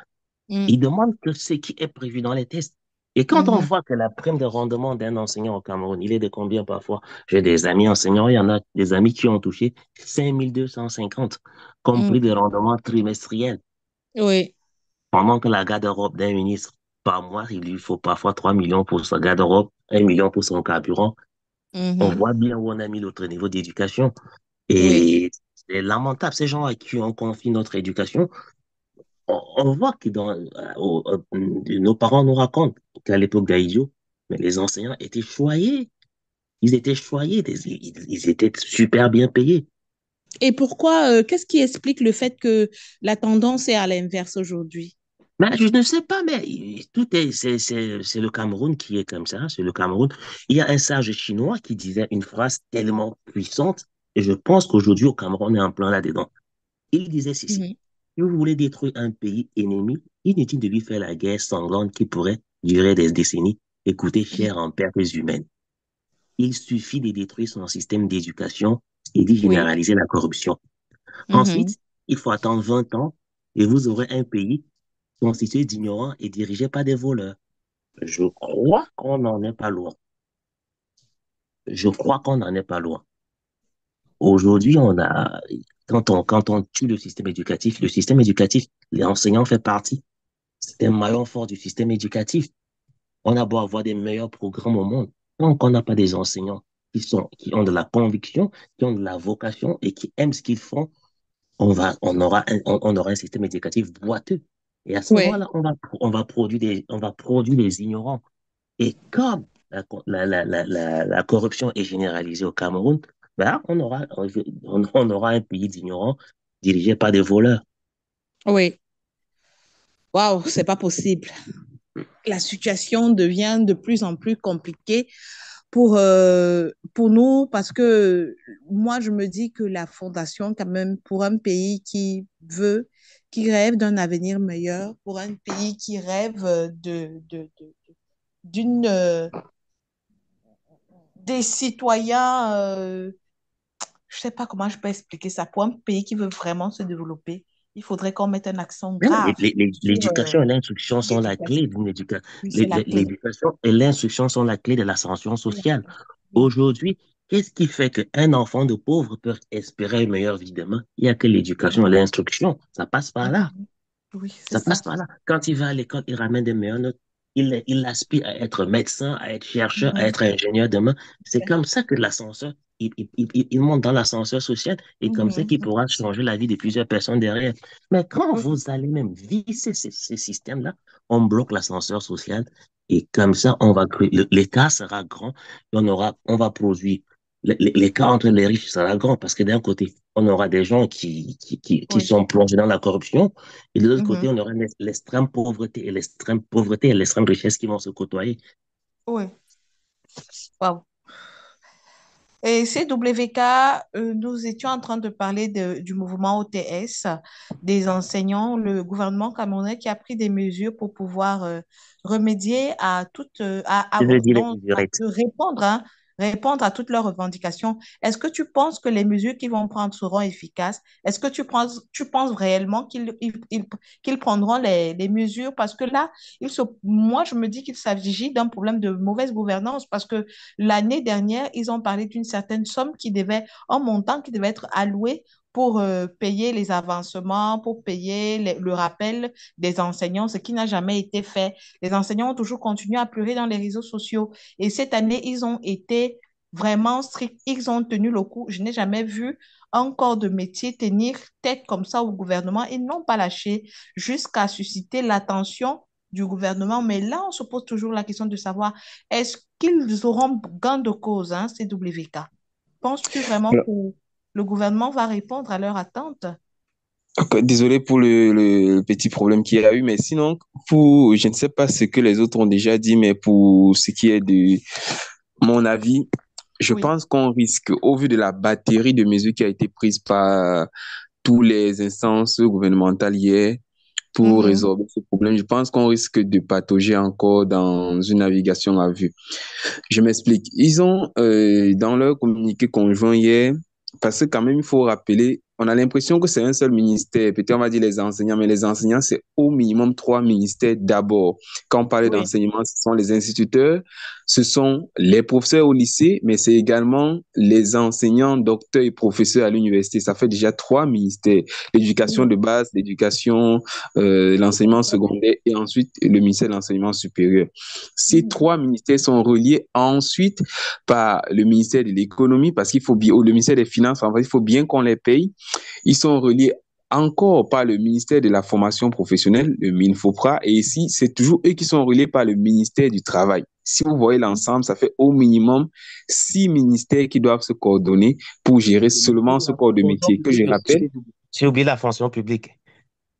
Ils Mhm. demandent que ce qui est prévu dans les tests. Et quand on Mhm. voit que la prime de rendement d'un enseignant au Cameroun, il est de combien parfois? J'ai des amis enseignants, il y en a des amis qui ont touché 5250 comme prix de Mhm. rendement trimestriel. Oui. Pendant que la garde-robe d'un ministre, par mois, il lui faut parfois 3 millions pour sa garde-robe, 1 million pour son carburant. On Mhm. voit bien où on a mis notre niveau d'éducation. Oui. Et c'est lamentable, ces gens à qui on confie notre éducation. On voit que nos parents nous racontent qu'à l'époque d'Aïdjo, mais les enseignants étaient choyés. Ils étaient choyés, ils étaient super bien payés. Et pourquoi, qu'est-ce qui explique le fait que la tendance est à l'inverse aujourd'hui? Mais je ne sais pas, mais c'est le Cameroun qui est comme ça, c'est le Cameroun. Il y a un sage chinois qui disait une phrase tellement puissante, et je pense qu'aujourd'hui au Cameroun, on est en plein là-dedans. Il disait ceci: Mhm. si vous voulez détruire un pays ennemi, inutile de lui faire la guerre sanglante qui pourrait durer des décennies et coûter cher en pertes humaines. Il suffit de détruire son système d'éducation et d'y Oui. généraliser la corruption. Mhm. Ensuite, il faut attendre 20 ans et vous aurez un pays constitué d'ignorants et dirigé par des voleurs. Je crois qu'on n'en est pas loin. Je crois qu'on n'en est pas loin. Aujourd'hui, quand on tue le système éducatif, l'enseignant fait partie. C'est un maillon fort du système éducatif. On a beau avoir des meilleurs programmes au monde. Tant qu'on n'a pas des enseignants qui ont de la conviction, qui ont de la vocation et qui aiment ce qu'ils font, on aura un système éducatif boiteux. Et à ce Oui. moment-là, on va produire des ignorants. Et comme la corruption est généralisée au Cameroun, ben, on aura un pays d'ignorants dirigé par des voleurs. Oui. Waouh, c'est pas possible. La situation devient de plus en plus compliquée pour nous parce que moi, je me dis que la fondation, quand même, pour un pays qui rêve d'un avenir meilleur, pour un pays qui rêve d'une, des citoyens, je sais pas comment je peux expliquer ça, pour un pays qui veut vraiment se développer, il faudrait qu'on mette un accent Non, grave sur l'éducation et l'instruction sont la l'éducation. clé d'une éducation. Oui, c'est la clé. L'éducation et l'instruction sont la clé de l'ascension C'est la sociale. clé. Oui. Aujourd'hui, qu'est-ce qui fait qu'un enfant de pauvre peut espérer une meilleure vie demain? Il n'y a que l'éducation et l'instruction. Ça passe par là. Mhm. Oui, c'est Ça passe ça. par là. Quand il va à l'école, il ramène des meilleures notes. Il aspire à être médecin, à être chercheur, à Mhm. être ingénieur demain. C'est comme ça que l'ascenseur, il monte dans l'ascenseur social et comme ça qu'il Mhm. pourra changer la vie de plusieurs personnes derrière. Mais quand Oui. vous allez même visser ces systèmes-là, on bloque l'ascenseur social et comme ça, l'écart sera grand et on va produire. L'écart entre les riches sera grand parce que d'un côté, on aura des gens qui Oui. sont plongés dans la corruption et de l'autre côté, Mhm. on aura l'extrême pauvreté et l'extrême richesse qui vont se côtoyer. Oui. Waouh. Et CWK, nous étions en train de parler du mouvement OTS, des enseignants, le gouvernement camerounais qui a pris des mesures pour pouvoir remédier à toutes, Je veux dire les non, mesurettes. répondre, hein, répondre à toutes leurs revendications. Est-ce que tu penses que les mesures qu'ils vont prendre seront efficaces? Est-ce que tu penses réellement qu'ils prendront les mesures? Parce que là, moi, je me dis qu'il s'agit d'un problème de mauvaise gouvernance parce que l'année dernière, ils ont parlé d'une certaine somme un montant qui devait être alloué pour payer les avancements, pour payer le rappel des enseignants, ce qui n'a jamais été fait. Les enseignants ont toujours continué à pleurer dans les réseaux sociaux. Et cette année, ils ont été vraiment stricts. Ils ont tenu le coup. Je n'ai jamais vu un corps de métier tenir tête comme ça au gouvernement. Ils n'ont pas lâché jusqu'à susciter l'attention du gouvernement. Mais là, on se pose toujours la question de savoir est-ce qu'ils auront gain de cause, hein, CWK? Penses-tu vraiment Alors, que le gouvernement va répondre à leurs attentes? ok, désolé pour le petit problème qu'il y a eu, mais sinon, je ne sais pas ce que les autres ont déjà dit, mais pour ce qui est de mon avis, je Oui. pense qu'on risque, au vu de la batterie de mesures qui a été prise par tous les instances gouvernementales hier pour Mhm. résoudre ce problème, je pense qu'on risque de patauger encore dans une navigation à vue. Je m'explique. Ils ont, dans leur communiqué conjoint hier, parce que quand même, il faut rappeler, on a l'impression que c'est un seul ministère. Peut-être on va dire les enseignants, mais les enseignants, c'est au minimum trois ministères d'abord. Quand on parle Oui. d'enseignement, ce sont les instituteurs, ce sont les professeurs au lycée, mais c'est également les enseignants, docteurs et professeurs à l'université. Ça fait déjà trois ministères. L'éducation Mhm. de base, l'éducation, l'enseignement secondaire et ensuite le ministère de l'enseignement supérieur. Ces Mhm. trois ministères sont reliés ensuite par le ministère de l'économie, parce qu'il faut bien, ou le ministère des finances, en fait, il faut bien qu'on les paye. Ils sont reliés encore par le ministère de la formation professionnelle, le MINFOPRA, et ici, c'est toujours eux qui sont reliés par le ministère du Travail. Si vous voyez l'ensemble, ça fait au minimum six ministères qui doivent se coordonner pour gérer Le ministère seulement de ce la corps de fonction métier, que je publique. rappelle. J'ai oublié la fonction publique.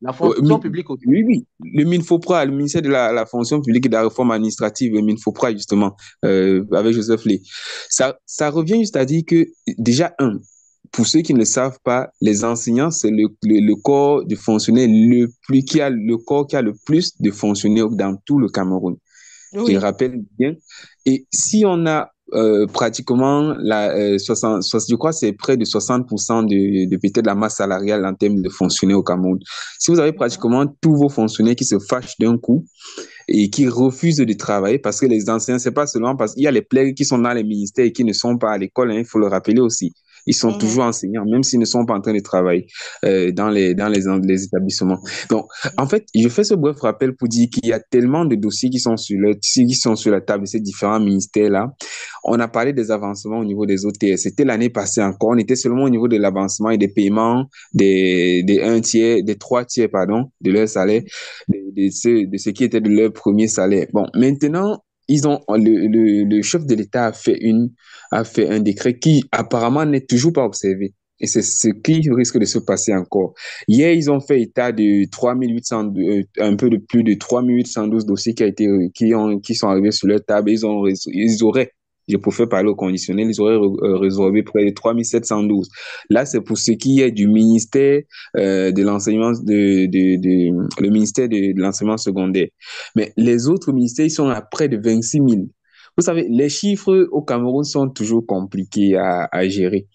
La fonction publique aussi. Oui, oui. Le MINFOPRA, le ministère de la fonction publique et de la réforme administrative, le MINFOPRA, justement, avec Joseph Lé. Ça revient juste à dire que, déjà, pour ceux qui ne le savent pas, les enseignants, c'est le corps de fonctionnaires le corps qui a le plus de fonctionnaires dans tout le Cameroun. Je Oui. rappelle bien. Et si on a pratiquement je crois que c'est près de 60% de peut-être la masse salariale en termes de fonctionnaires au Cameroun. Si vous avez pratiquement tous vos fonctionnaires qui se fâchent d'un coup et qui refusent de travailler parce que les enseignants, c'est pas seulement parce qu'il y a les plaies qui sont dans les ministères et qui ne sont pas à l'école, hein, il faut le rappeler aussi. Ils sont toujours enseignants, même s'ils ne sont pas en train de travailler les établissements. Donc, en fait, je fais ce bref rappel pour dire qu'il y a tellement de dossiers qui sont sur la table de ces différents ministères-là. On a parlé des avancements au niveau des OTS. C'était l'année passée encore. On était seulement au niveau de l'avancement et des paiements des 3 tiers, pardon, de leur salaire, de ce qui était de leur premier salaire. Bon, maintenant, le chef de l'État a fait un décret qui apparemment n'est toujours pas observé. Et c'est ce qui risque de se passer encore. Hier, ils ont fait état de 3800, un peu de plus de 3812 dossiers qui sont arrivés sur leur table. Ils auraient, je préfère parler au conditionnel, ils auraient résolvé près de 3712. Là, c'est pour ce qui est du ministère de l'enseignement, le ministère de l'enseignement secondaire. Mais les autres ministères, ils sont à près de 26 000. Vous savez, les chiffres au Cameroun sont toujours compliqués à gérer.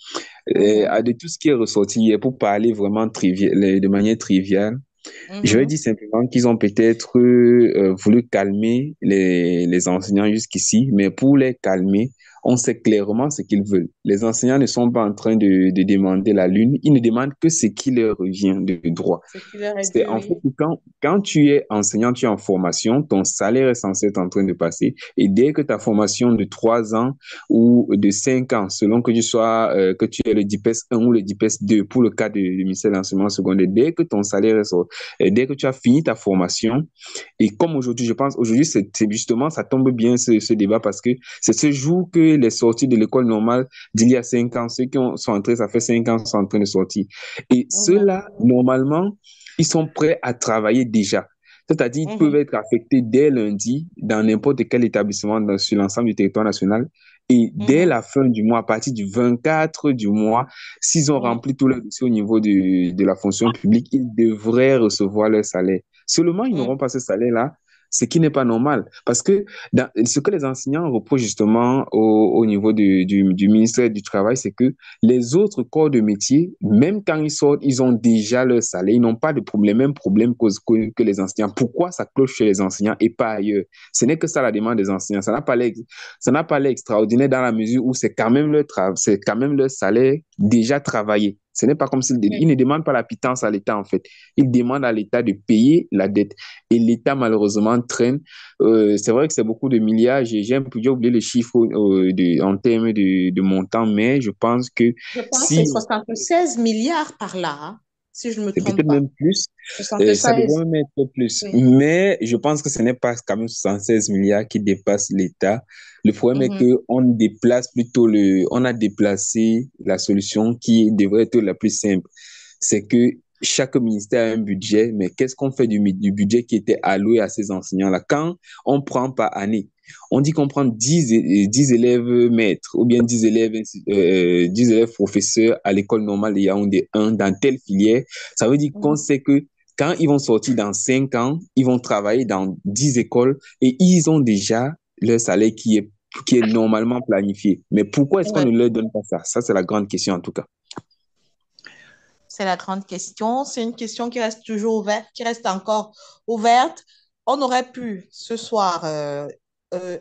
De tout ce qui est ressorti hier, pour parler vraiment de manière triviale, je vais dire simplement qu'ils ont peut-être voulu calmer les enseignants jusqu'ici, mais pour les calmer, on sait clairement ce qu'ils veulent. Les enseignants ne sont pas en train de demander la lune, ils ne demandent que ce qui leur revient de droit. Ce qui leur est C'est dû, en fait oui. quand tu es enseignant, tu es en formation, ton salaire est censé être en train de passer. Et dès que ta formation de 3 ans ou de 5 ans, selon que que tu aies le DIPES 1 ou le DIPES 2 pour le cas du ministère de l'enseignement secondaire, dès que ton salaire est sorti, et dès que tu as fini ta formation, et comme aujourd'hui, je pense, aujourd'hui, c'est justement, ça tombe bien ce débat parce que c'est ce jour que les sorties de l'école normale d'il y a 5 ans, ceux qui sont entrés, ça fait 5 ans, sont en train de sortir. Et ceux-là, normalement, ils sont prêts à travailler déjà. C'est-à-dire, ils peuvent être affectés dès lundi dans n'importe quel établissement sur l'ensemble du territoire national. Et dès la fin du mois, à partir du 24 du mois, s'ils ont rempli tout le dossier au niveau de la fonction publique, ils devraient recevoir leur salaire. Seulement, ils n'auront pas ce salaire-là, ce qui n'est pas normal. Parce que ce que les enseignants reprochent justement au niveau du ministère du Travail, c'est que les autres corps de métier, même quand ils sortent, ils ont déjà leur salaire. Ils n'ont pas de problème, même problème que les enseignants. Pourquoi ça cloche chez les enseignants et pas ailleurs? Ce n'est que ça la demande des enseignants. Ça n'a pas l'air extraordinaire dans la mesure où c'est quand même c'est quand même leur salaire déjà travaillé. Ce n'est pas comme s'ils ne demandent pas la pitance à l'État, en fait. Ils demandent à l'État de payer la dette. Et l'État, malheureusement, traîne. C'est vrai que c'est beaucoup de milliards. J'ai oublié les chiffres en termes de montant, mais je pense que Je pense que c'est si 76 milliards par là, hein, si je ne me c'est trompe peut-être pas. même plus. Ça 76. devrait même être plus. Oui. Mais je pense que ce n'est pas quand même 76 milliards qui dépassent l'État. Le problème est on a déplacé la solution qui devrait être la plus simple. C'est que chaque ministère a un budget, mais qu'est-ce qu'on fait du budget qui était alloué à ces enseignants-là? Quand on prend par année, on dit qu'on prend 10 élèves maîtres ou bien 10 élèves professeurs à l'école normale de Yaoundé 1 dans telle filière. Ça veut dire qu'on sait que quand ils vont sortir dans 5 ans, ils vont travailler dans 10 écoles et ils ont déjà leur salaire qui est normalement planifié. Mais pourquoi est-ce qu'on ne leur donne pas ça? Ça, c'est la grande question en tout cas. C'est la grande question. C'est une question qui reste toujours ouverte, qui reste encore ouverte. On aurait pu ce soir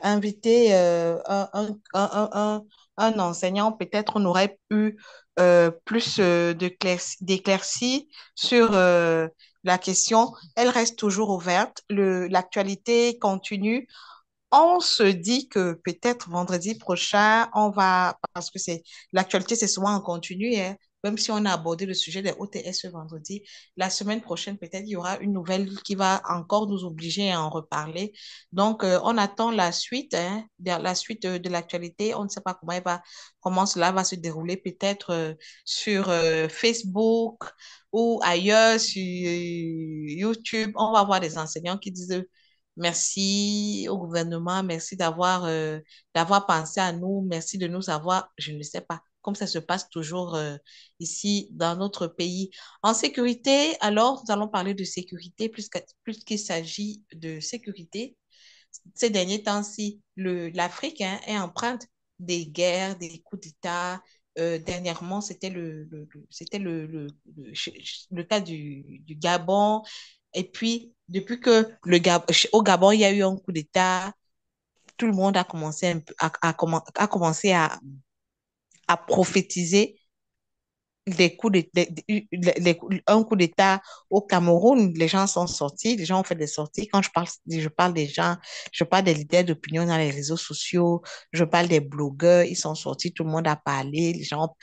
inviter un enseignant. Peut-être on aurait eu plus d'éclaircies sur la question. Elle reste toujours ouverte. L'actualité continue. On se dit que peut-être vendredi prochain, parce que l'actualité, c'est souvent en continu, hein. même si on a abordé le sujet des OTS ce vendredi, la semaine prochaine, peut-être, il y aura une nouvelle qui va encore nous obliger à en reparler. Donc, on attend la suite, hein, la suite de l'actualité. On ne sait pas comment cela va se dérouler, peut-être sur Facebook ou ailleurs, sur YouTube. On va voir des enseignants qui disent merci au gouvernement, merci d'avoir pensé à nous, merci de nous avoir, je ne sais pas, comme ça se passe toujours ici dans notre pays. En sécurité, alors, nous allons parler de sécurité plus qu'il s'agit de sécurité. Ces derniers temps-ci, l'Afrique est empreinte des guerres, des coups d'État. Dernièrement, c'était le cas du Gabon. Et puis, depuis que au Gabon, il y a eu un coup d'État, tout le monde a commencé a commencé à prophétiser un coup d'État au Cameroun. Les gens sont sortis, les gens ont fait des sorties. Quand je parle des gens, je parle des leaders d'opinion dans les réseaux sociaux, je parle des blogueurs, ils sont sortis, tout le monde a parlé, les gens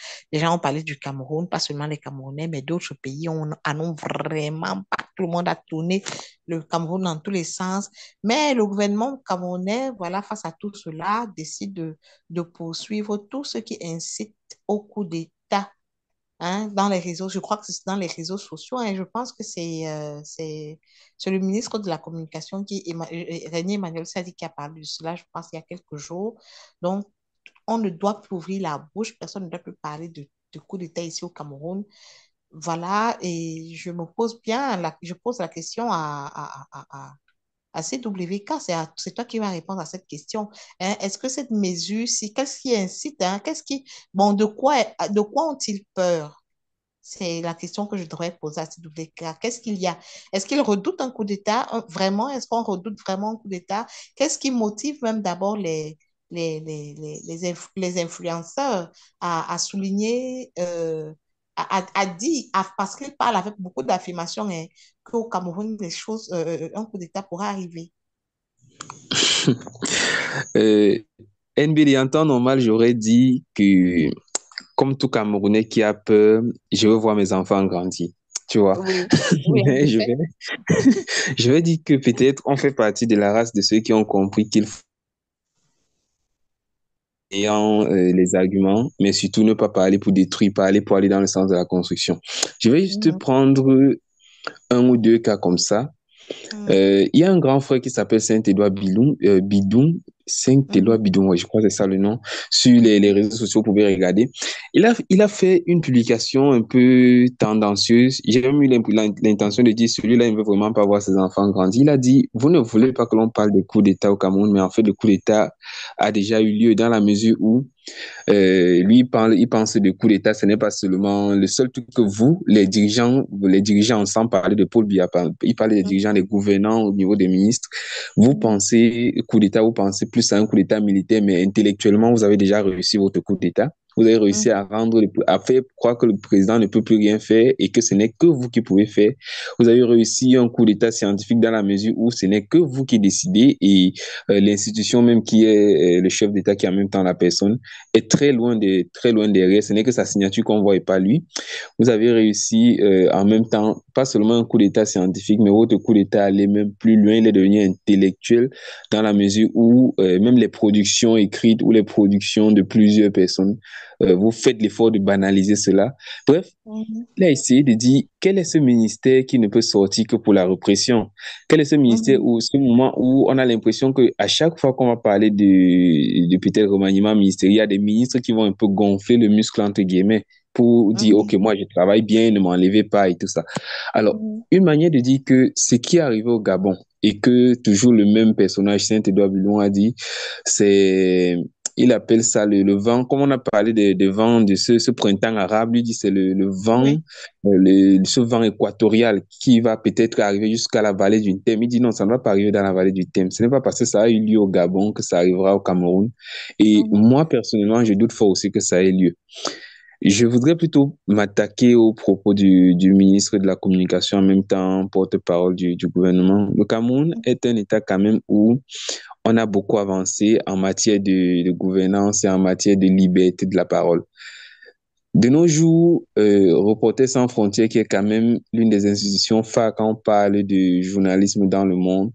ont parlé du Cameroun, pas seulement les Camerounais, mais d'autres pays en ont vraiment pas. Tout le monde a tourné le Cameroun dans tous les sens. Mais le gouvernement camerounais, voilà, face à tout cela, décide de poursuivre tout ce qui incite au coup d'État, hein, dans les réseaux. Je crois que c'est dans les réseaux sociaux. Et je pense que c'est le ministre de la Communication, René Emmanuel Sadi, qui a parlé de cela, je pense, il y a quelques jours. Donc, on ne doit plus ouvrir la bouche. Personne ne doit plus parler de coup d'État ici au Cameroun. Voilà, et je pose la question à CWK, c'est toi qui vas répondre à cette question. Hein. Est-ce que cette mesure, qu'est-ce qui incite, hein, bon, de quoi ont-ils peur? C'est la question que je devrais poser à CWK. Qu'est-ce qu'il y a? Est-ce qu'ils redoutent un coup d'État? Vraiment? Est-ce qu'on redoute vraiment un coup d'État? Qu'est-ce qui motive même d'abord les influenceurs à souligner, parce qu'ils parlent avec beaucoup d'affirmations, hein, qu'au Cameroun, un coup d'État pourrait arriver? Euh, NBD, en temps normal, j'aurais dit que, comme tout Camerounais qui a peur, je veux voir mes enfants grandir. Tu vois. Oui, oui, en Mais effet. je vais dire que peut-être on fait partie de la race de ceux qui ont compris qu'il faut ayant les arguments, mais surtout ne pas parler pour détruire, parler pour aller dans le sens de la construction. Je vais juste Mhm, prendre un ou deux cas comme ça. mhm, Il y a un grand frère qui s'appelle Saint-Éloi Bidoum, Saint-Éloi mhm, Bidoum, ouais, je crois que c'est ça le nom, sur les réseaux sociaux, vous pouvez regarder. Il a fait une publication un peu tendancieuse. J'ai même eu l'intention de dire, celui-là, il ne veut vraiment pas voir ses enfants grandir. Il a dit, vous ne voulez pas que l'on parle des coups d'État au Cameroun, mais en fait, le coup d'État a déjà eu lieu dans la mesure où lui, il pense de coup d'État, ce n'est pas seulement le seul truc que vous, les dirigeants ensemble, parlez de Paul Biya, il parlait des dirigeants, des gouvernants au niveau des ministres. Vous mhm, pensez coup d'État, vous pensez plus à un coup d'État militaire, mais intellectuellement, vous avez déjà réussi votre coup d'État. Vous avez réussi mhm, à faire croire que le président ne peut plus rien faire et que ce n'est que vous qui pouvez faire. Vous avez réussi un coup d'État scientifique dans la mesure où ce n'est que vous qui décidez et l'institution même qui est le chef d'État qui est en même temps la personne est très loin derrière. Ce n'est que sa signature qu'on voit et pas lui. Vous avez réussi en même temps, pas seulement un coup d'État scientifique, mais votre coup d'État allait même plus loin. Il est devenu intellectuel dans la mesure où même les productions écrites ou les productions de plusieurs personnes, vous faites l'effort de banaliser cela. Bref, mhm, il a essayé de dire quel est ce ministère qui ne peut sortir que pour la répression? Quel est ce ministère mhm, où, ce moment où on a l'impression que à chaque fois qu'on va parler de peut-être remaniement ministériel, il y a des ministres qui vont un peu gonfler le muscle entre guillemets pour dire, OK, mhm, moi je travaille bien, ne m'enlevez pas et tout ça. Alors, mhm, une manière de dire que ce qui est arrivé au Gabon et que toujours le même personnage, Saint-Edouard Bulon, a dit, c'est il appelle ça le vent, comme on a parlé de vent de ce printemps arabe, lui dit c'est le vent, oui, ce vent équatorial qui va peut-être arriver jusqu'à la vallée du Thème. Il dit non, ça ne va pas arriver dans la vallée du Thème. Ce n'est pas parce que ça a eu lieu au Gabon que ça arrivera au Cameroun. Et mhm, moi, personnellement, je doute fort aussi que ça ait lieu. Je voudrais plutôt m'attaquer aux propos du ministre de la Communication, en même temps porte-parole du gouvernement. Le Cameroun est un État quand même où on a beaucoup avancé en matière de gouvernance et en matière de liberté de la parole. De nos jours, Reporters sans frontières, qui est quand même l'une des institutions phares quand on parle de journalisme dans le monde,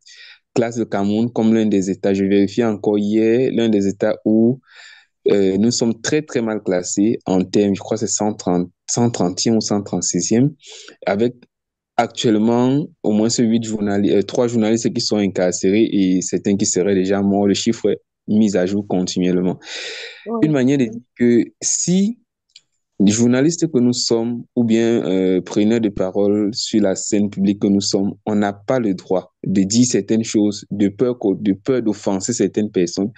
classe le Cameroun comme l'un des États, je vérifiais encore hier, l'un des États où nous sommes très, très mal classés en termes, je crois que c'est 130e ou 136e, avec actuellement au moins 3 journalistes qui sont incarcérés et certains qui seraient déjà morts. Le chiffre est mis à jour continuellement. Une Oui. manière de dire que si les journalistes que nous sommes, ou bien preneurs de parole sur la scène publique que nous sommes, on n'a pas le droit de dire certaines choses de peur d'offenser certaines personnes.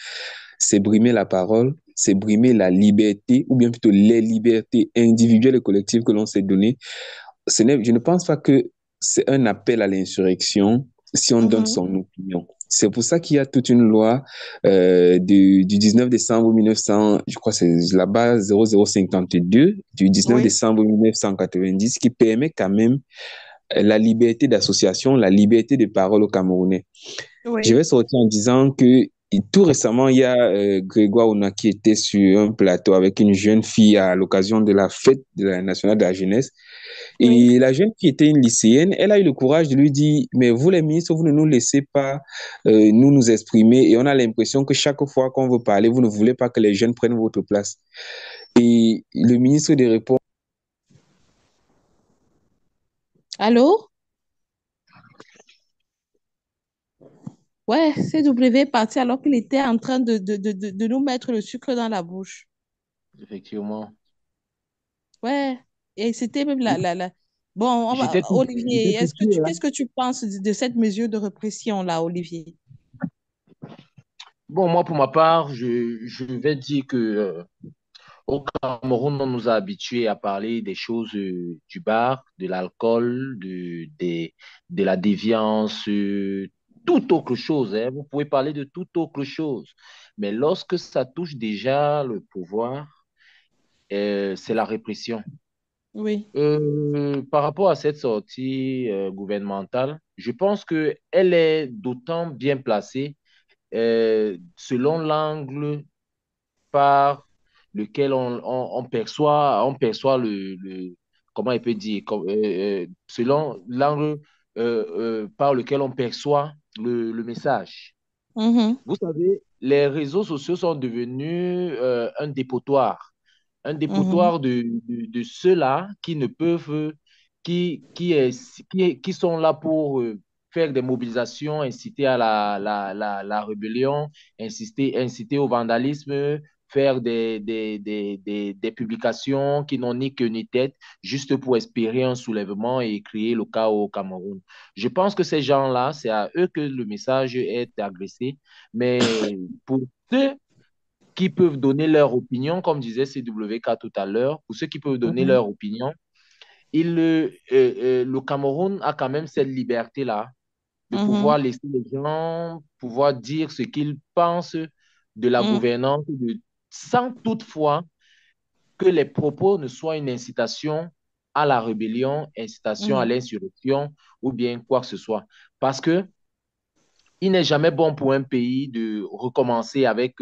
C'est brimer la parole, c'est brimer la liberté, ou bien plutôt les libertés individuelles et collectives que l'on s'est données. Je ne pense pas que c'est un appel à l'insurrection si on donne son opinion. C'est pour ça qu'il y a toute une loi du 19 décembre 1900, je crois que c'est la base 0052 du 19 Oui. décembre 1990 qui permet quand même la liberté d'association, la liberté de parole aux Camerounais. Je Oui. vais sortir en disant que tout récemment, il y a Grégoire Ouna qui était sur un plateau avec une jeune fille à l'occasion de la fête de la nationale de la jeunesse. Oui. Et la jeune fille était une lycéenne. Elle a eu le courage de lui dire, mais vous les ministres, vous ne nous laissez pas nous exprimer. Et on a l'impression que chaque fois qu'on veut parler, vous ne voulez pas que les jeunes prennent votre place. Et le ministre de répond. Allô? Ouais, CW est parti alors qu'il était en train de nous mettre le sucre dans la bouche. Effectivement. Ouais, et c'était même la... Bon, Olivier, J'étais toujours là. qu'est-ce que tu penses de cette mesure de répression-là, Olivier? Bon, moi, pour ma part, je vais dire que au Cameroun, on nous a habitués à parler des choses du bar, de l'alcool, de la déviance, toute autre chose, hein. Vous pouvez parler de toute autre chose. Mais lorsque ça touche déjà le pouvoir, c'est la répression. Oui. Par rapport à cette sortie gouvernementale, je pense qu'elle est d'autant bien placée selon l'angle par lequel on perçoit comment il peut dire, selon l'angle par lequel on perçoit le message. Mhm. Vous savez, les réseaux sociaux sont devenus un Mhm. dépotoir de ceux-là qui ne peuvent, qui sont là pour faire des mobilisations, inciter à la rébellion, inciter au vandalisme, faire des publications qui n'ont ni queue ni tête, juste pour espérer un soulèvement et créer le chaos au Cameroun. Je pense que ces gens-là, c'est à eux que le message est adressé. Mais pour ceux qui peuvent donner leur opinion, comme disait CWK tout à l'heure, pour ceux qui peuvent donner Mhm. leur opinion, le Cameroun a quand même cette liberté-là de Mhm. pouvoir laisser les gens pouvoir dire ce qu'ils pensent de la Mhm. gouvernance, sans toutefois que les propos ne soient une incitation à la rébellion, incitation à Mhm. l'insurrection ou bien quoi que ce soit. Parce que il n'est jamais bon pour un pays de recommencer avec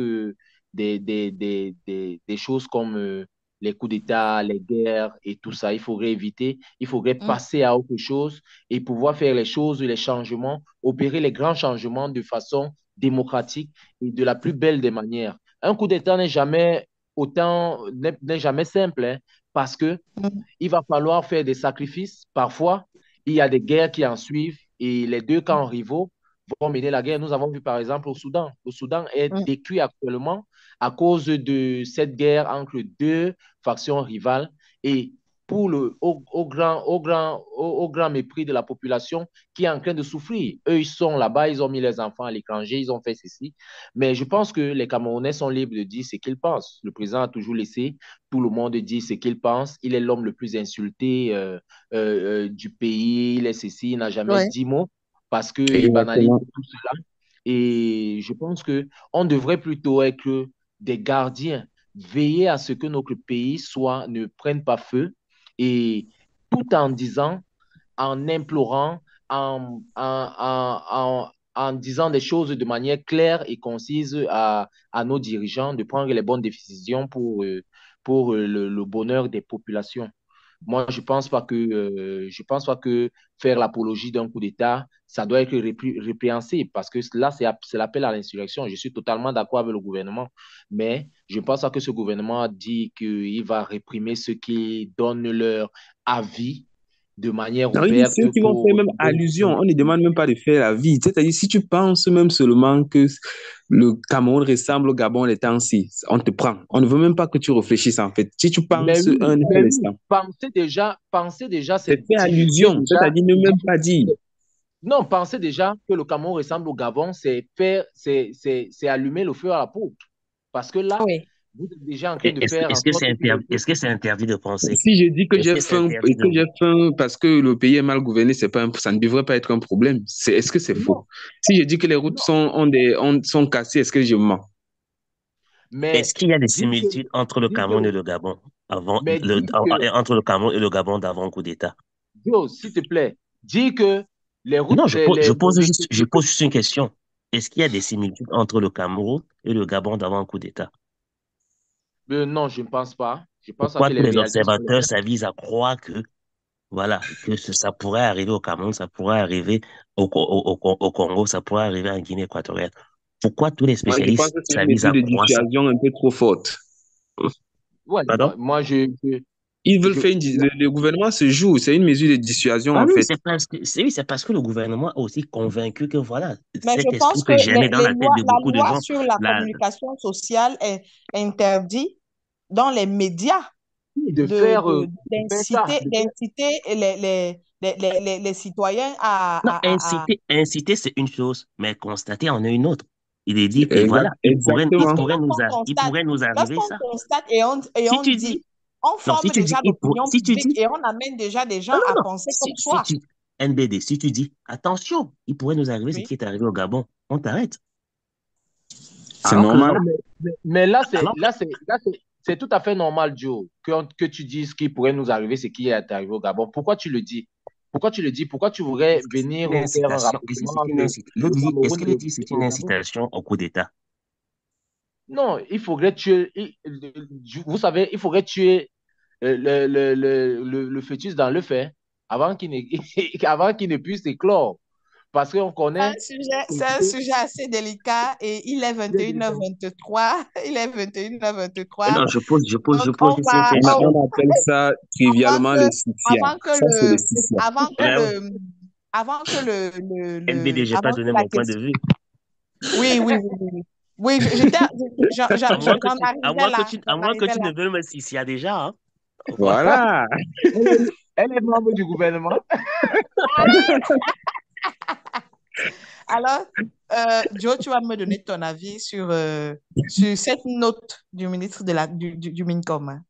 des choses comme les coups d'État, les guerres et tout ça. Il faudrait éviter, il faudrait Mhm. passer à autre chose et pouvoir faire les choses, les changements, opérer les grands changements de façon démocratique et de la plus belle des manières. Un coup d'État n'est jamais simple, hein, parce que Mhm. il va falloir faire des sacrifices. Parfois, il y a des guerres qui en suivent et les deux camps rivaux vont mener la guerre. Nous avons vu par exemple au Soudan. Le Soudan est Mhm. décuit actuellement à cause de cette guerre entre deux factions rivales et au grand mépris de la population qui est en train de souffrir. Eux, ils sont là-bas, ils ont mis les enfants à l'étranger, ils ont fait ceci. Mais je pense que les Camerounais sont libres de dire ce qu'ils pensent. Le président a toujours laissé tout le monde dit ce qu'il pense. Il est l'homme le plus insulté du pays. Il est ceci, il n'a jamais Ouais. dit mot parce qu'il banalise Exactement. tout cela. Et je pense qu'on devrait plutôt être des gardiens, veiller à ce que notre pays ne prenne pas feu et tout en disant, en implorant, en disant des choses de manière claire et concise à nos dirigeants de prendre les bonnes décisions pour le bonheur des populations. Moi, je pense pas que faire l'apologie d'un coup d'État, ça doit être répréhensible parce que là, c'est l'appel à l'insurrection. Je suis totalement d'accord avec le gouvernement, mais je ne pense pas que ce gouvernement dit qu'il va réprimer ceux qui donnent leur avis de manière Non, il dit ouverte ceux qui vont faire pour... même allusion, on ne demande même pas de faire la vie. C'est-à-dire, si tu penses même seulement que le Cameroun ressemble au Gabon les temps-ci, on te prend. On ne veut même pas que tu réfléchisses en fait. Si tu penses un Mais oui, instant, pensez déjà, c'est c'est faire diffuser allusion, déjà... c'est-à-dire ne même pas dire. Non, pensez déjà que le Cameroun ressemble au Gabon, c'est allumer le feu à la peau. Parce que là, Oui. vous êtes déjà en train de faire en Est-ce que sorte c'est que le est-ce que c'est interdit de penser? Si je dis que Est-ce j'ai que c'est faim interdit et de... que j'ai faim parce que le pays est mal gouverné, c'est pas ça ne devrait pas être un problème. Est-ce que c'est Non, faux? Si je dis que les routes non. sont cassées, est-ce que je mens? Mais Est-ce qu'il y a des dites que, similitudes entre le dites que, Cameroun et le Gabon mais dites que, entre le Cameroun et le Gabon d'avant le coup d'État? Joe, s'il te plaît, dis que les routes, Non, je pose juste une question. Est-ce qu'il y a des similitudes entre le Cameroun et le Gabon d'avant le coup d'État? non, je ne pense pas. Je pense pas Pourquoi que tous les les réalités sont les observateurs mêmes. s'avisent à croire que, voilà, ça pourrait arriver au Cameroun, ça pourrait arriver au Congo, ça pourrait arriver en Guinée équatoriale? Pourquoi tous les Moi, je pense spécialistes que c'est une s'avisent mesure à de croire ça? dissuasion un peu trop forte. Ouais, Pardon? moi, Ils veulent je, faire le gouvernement se joue, c'est une mesure de dissuasion Ah en oui, fait. oui, c'est parce que le gouvernement a aussi convaincu que voilà, Mais je cet esprit pense que peut germer dans la tête de la beaucoup de loi gens. sur la Là, communication sociale interdit dans les médias de faire ça. d'inciter les citoyens non, inciter, c'est une chose, mais constater en est une autre. Il est dit que voilà, Exactement. il pourrait nous arriver Lorsqu'on ça. constate et Si on tu dis, dit, on non, si forme tu dis, déjà l'opinion si tu publique dis, et on amène déjà des non, gens à non, non, penser comme soi. NBD, si tu dis, attention, il pourrait nous arriver ce Oui. qui est arrivé au Gabon, on t'arrête. C'est Alors que, normal. Non, mais là, alors que, c'est tout à fait normal, Joe, que tu dises ce qui pourrait nous arriver, ce qui est arrivé au Gabon. Pourquoi tu le dis? Pourquoi tu le dis? Pourquoi tu voudrais est-ce que c'est venir une faire un incitation? Est-ce que rapprochement c'est une entre incitation? le Est-ce Cameroun que et le dit c'est et une le Gabon? incitation au coup d'État? Non, vous savez, il faudrait tuer le fœtus dans le fait avant qu'il avant qu'il ne puisse éclore. Parce qu'on connaît C'est un sujet assez délicat et il est 21h23. Il est 21h23. Non, je Donc, pose juste une question. On appelle ça avant trivialement le que, siffia. avant que Ça, c'est le le, siffia. avant que Ben oui, le, avant que NBD, j'ai pas avant que donné la mon point de question, vue. oui, oui, oui, oui, oui. Oui, j'en arrivais là, À j'en moins que arrivais tu là. ne veuilles me s'il y a déjà, hein. Voilà. Voilà. Elle est membre du gouvernement. Alors, Joe, tu vas me donner ton avis sur cette note du ministre du MINCOM, hein.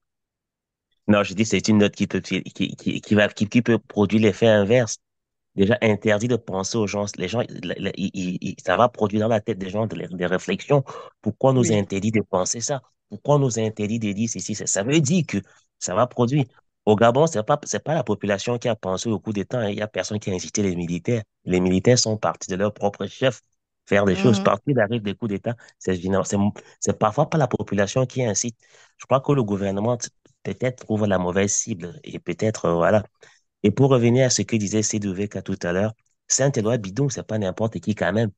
Non, je dis c'est une note qui peut produire l'effet inverse. Déjà interdit de penser aux gens. Les gens, ça va produire dans la tête des gens des réflexions. Pourquoi on nous Oui. interdit de penser ça? Pourquoi on nous interdit de dire ceci? Ça veut dire que ça va produire. Au Gabon, c'est pas la population qui a pensé au coup d'État, hein. Il y a personne qui a incité les militaires. Les militaires sont partis de leur propre chef faire des choses. Mhm, Partout il arrive des coups d'État, c'est parfois pas la population qui incite. Je crois que le gouvernement peut-être trouve la mauvaise cible et peut-être, voilà. Et pour revenir à ce que disait CWK tout à l'heure, Saint-Éloi Bidon, c'est pas n'importe qui quand même.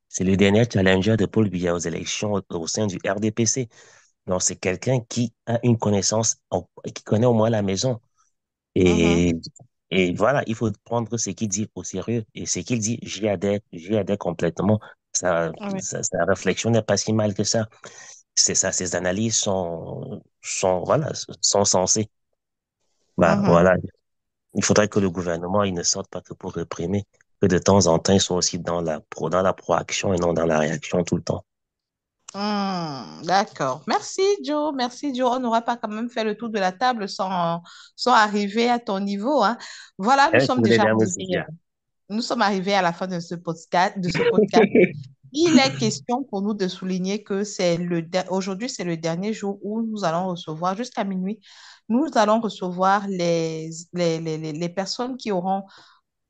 C'est le dernier challenger de Paul Biya aux élections au sein du RDPC. Donc, c'est quelqu'un qui a une connaissance, qui connaît au moins la maison. mhm. Et, et voilà, il faut prendre ce qu'il dit au sérieux. Et ce qu'il dit, j'y adhère complètement. Oui. Sa réflexion n'est pas si mal que ça. C'est ça, ses analyses voilà, sont sensées. Bah, Mhm. voilà. Il faudrait que le gouvernement, il ne sorte pas que pour réprimer, que de temps en temps, il soit aussi dans la proaction et non dans la réaction tout le temps. D'accord. Merci, Joe. Merci, Joe. On n'aura pas quand même fait le tour de la table sans arriver à ton niveau, hein. Voilà, Avec tous les derniers sujets. nous sommes arrivés à la fin de ce podcast. Il est question pour nous de souligner que aujourd'hui, c'est le dernier jour où nous allons recevoir, jusqu'à minuit, nous allons recevoir les personnes qui auront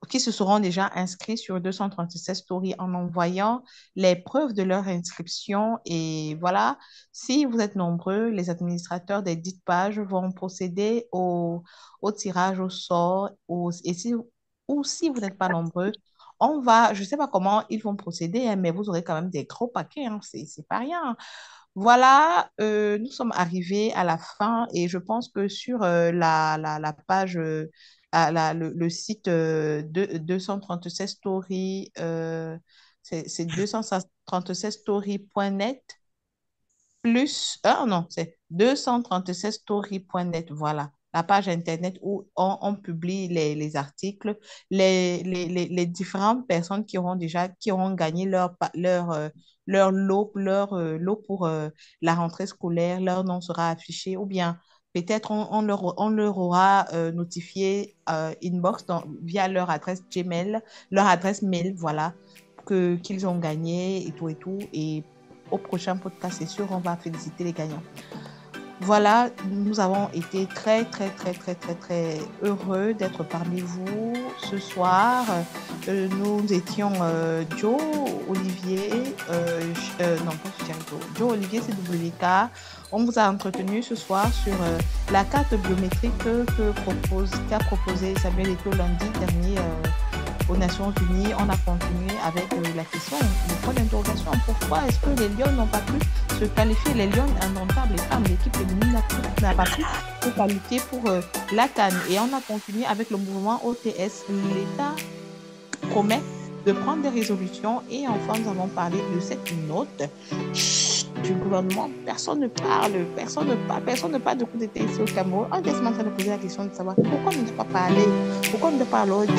qui se seront déjà inscrits sur 237 Stories en envoyant les preuves de leur inscription. Et voilà, si vous êtes nombreux, les administrateurs des dites pages vont procéder au tirage au sort. Ou si vous n'êtes pas nombreux, je ne sais pas comment ils vont procéder, hein, mais vous aurez quand même des gros paquets, hein, c'est pas rien. Voilà, nous sommes arrivés à la fin et je pense que sur la page, le site de 237 Story, c'est 237story.net plus, non, c'est 237story.net, voilà, la page Internet où on publie les articles, les différentes personnes qui auront gagné leur lot pour la rentrée scolaire, leur nom sera affiché, ou bien peut-être on leur aura notifié inbox via leur adresse Gmail, leur adresse mail, voilà, qu'ils ont gagné et tout, et au prochain podcast, c'est sûr, on va féliciter les gagnants. Voilà, nous avons été très, très, très, très, très, très heureux d'être parmi vous ce soir. Nous étions Joe, Olivier, non pas Joe, Olivier, CWK. On vous a entretenu ce soir sur la carte biométrique qu'a proposé Samuel Eto'o lundi dernier aux Nations Unies. On a continué avec la question, le point d'interrogation. Pourquoi est-ce que les Lions n'ont pas pu se qualifier, les Lions indomptables, les femmes, l'équipe féminine n'a pas pu se qualifier pour la CAN. Et on a continué avec le mouvement OTS. L'État promet de prendre des résolutions et enfin nous avons parlé de cette note du gouvernement. Personne ne parle de coup d'État ici au Cameroun. On est en train de poser la question de savoir pourquoi on ne doit pas parler, pourquoi on ne doit pas alors dire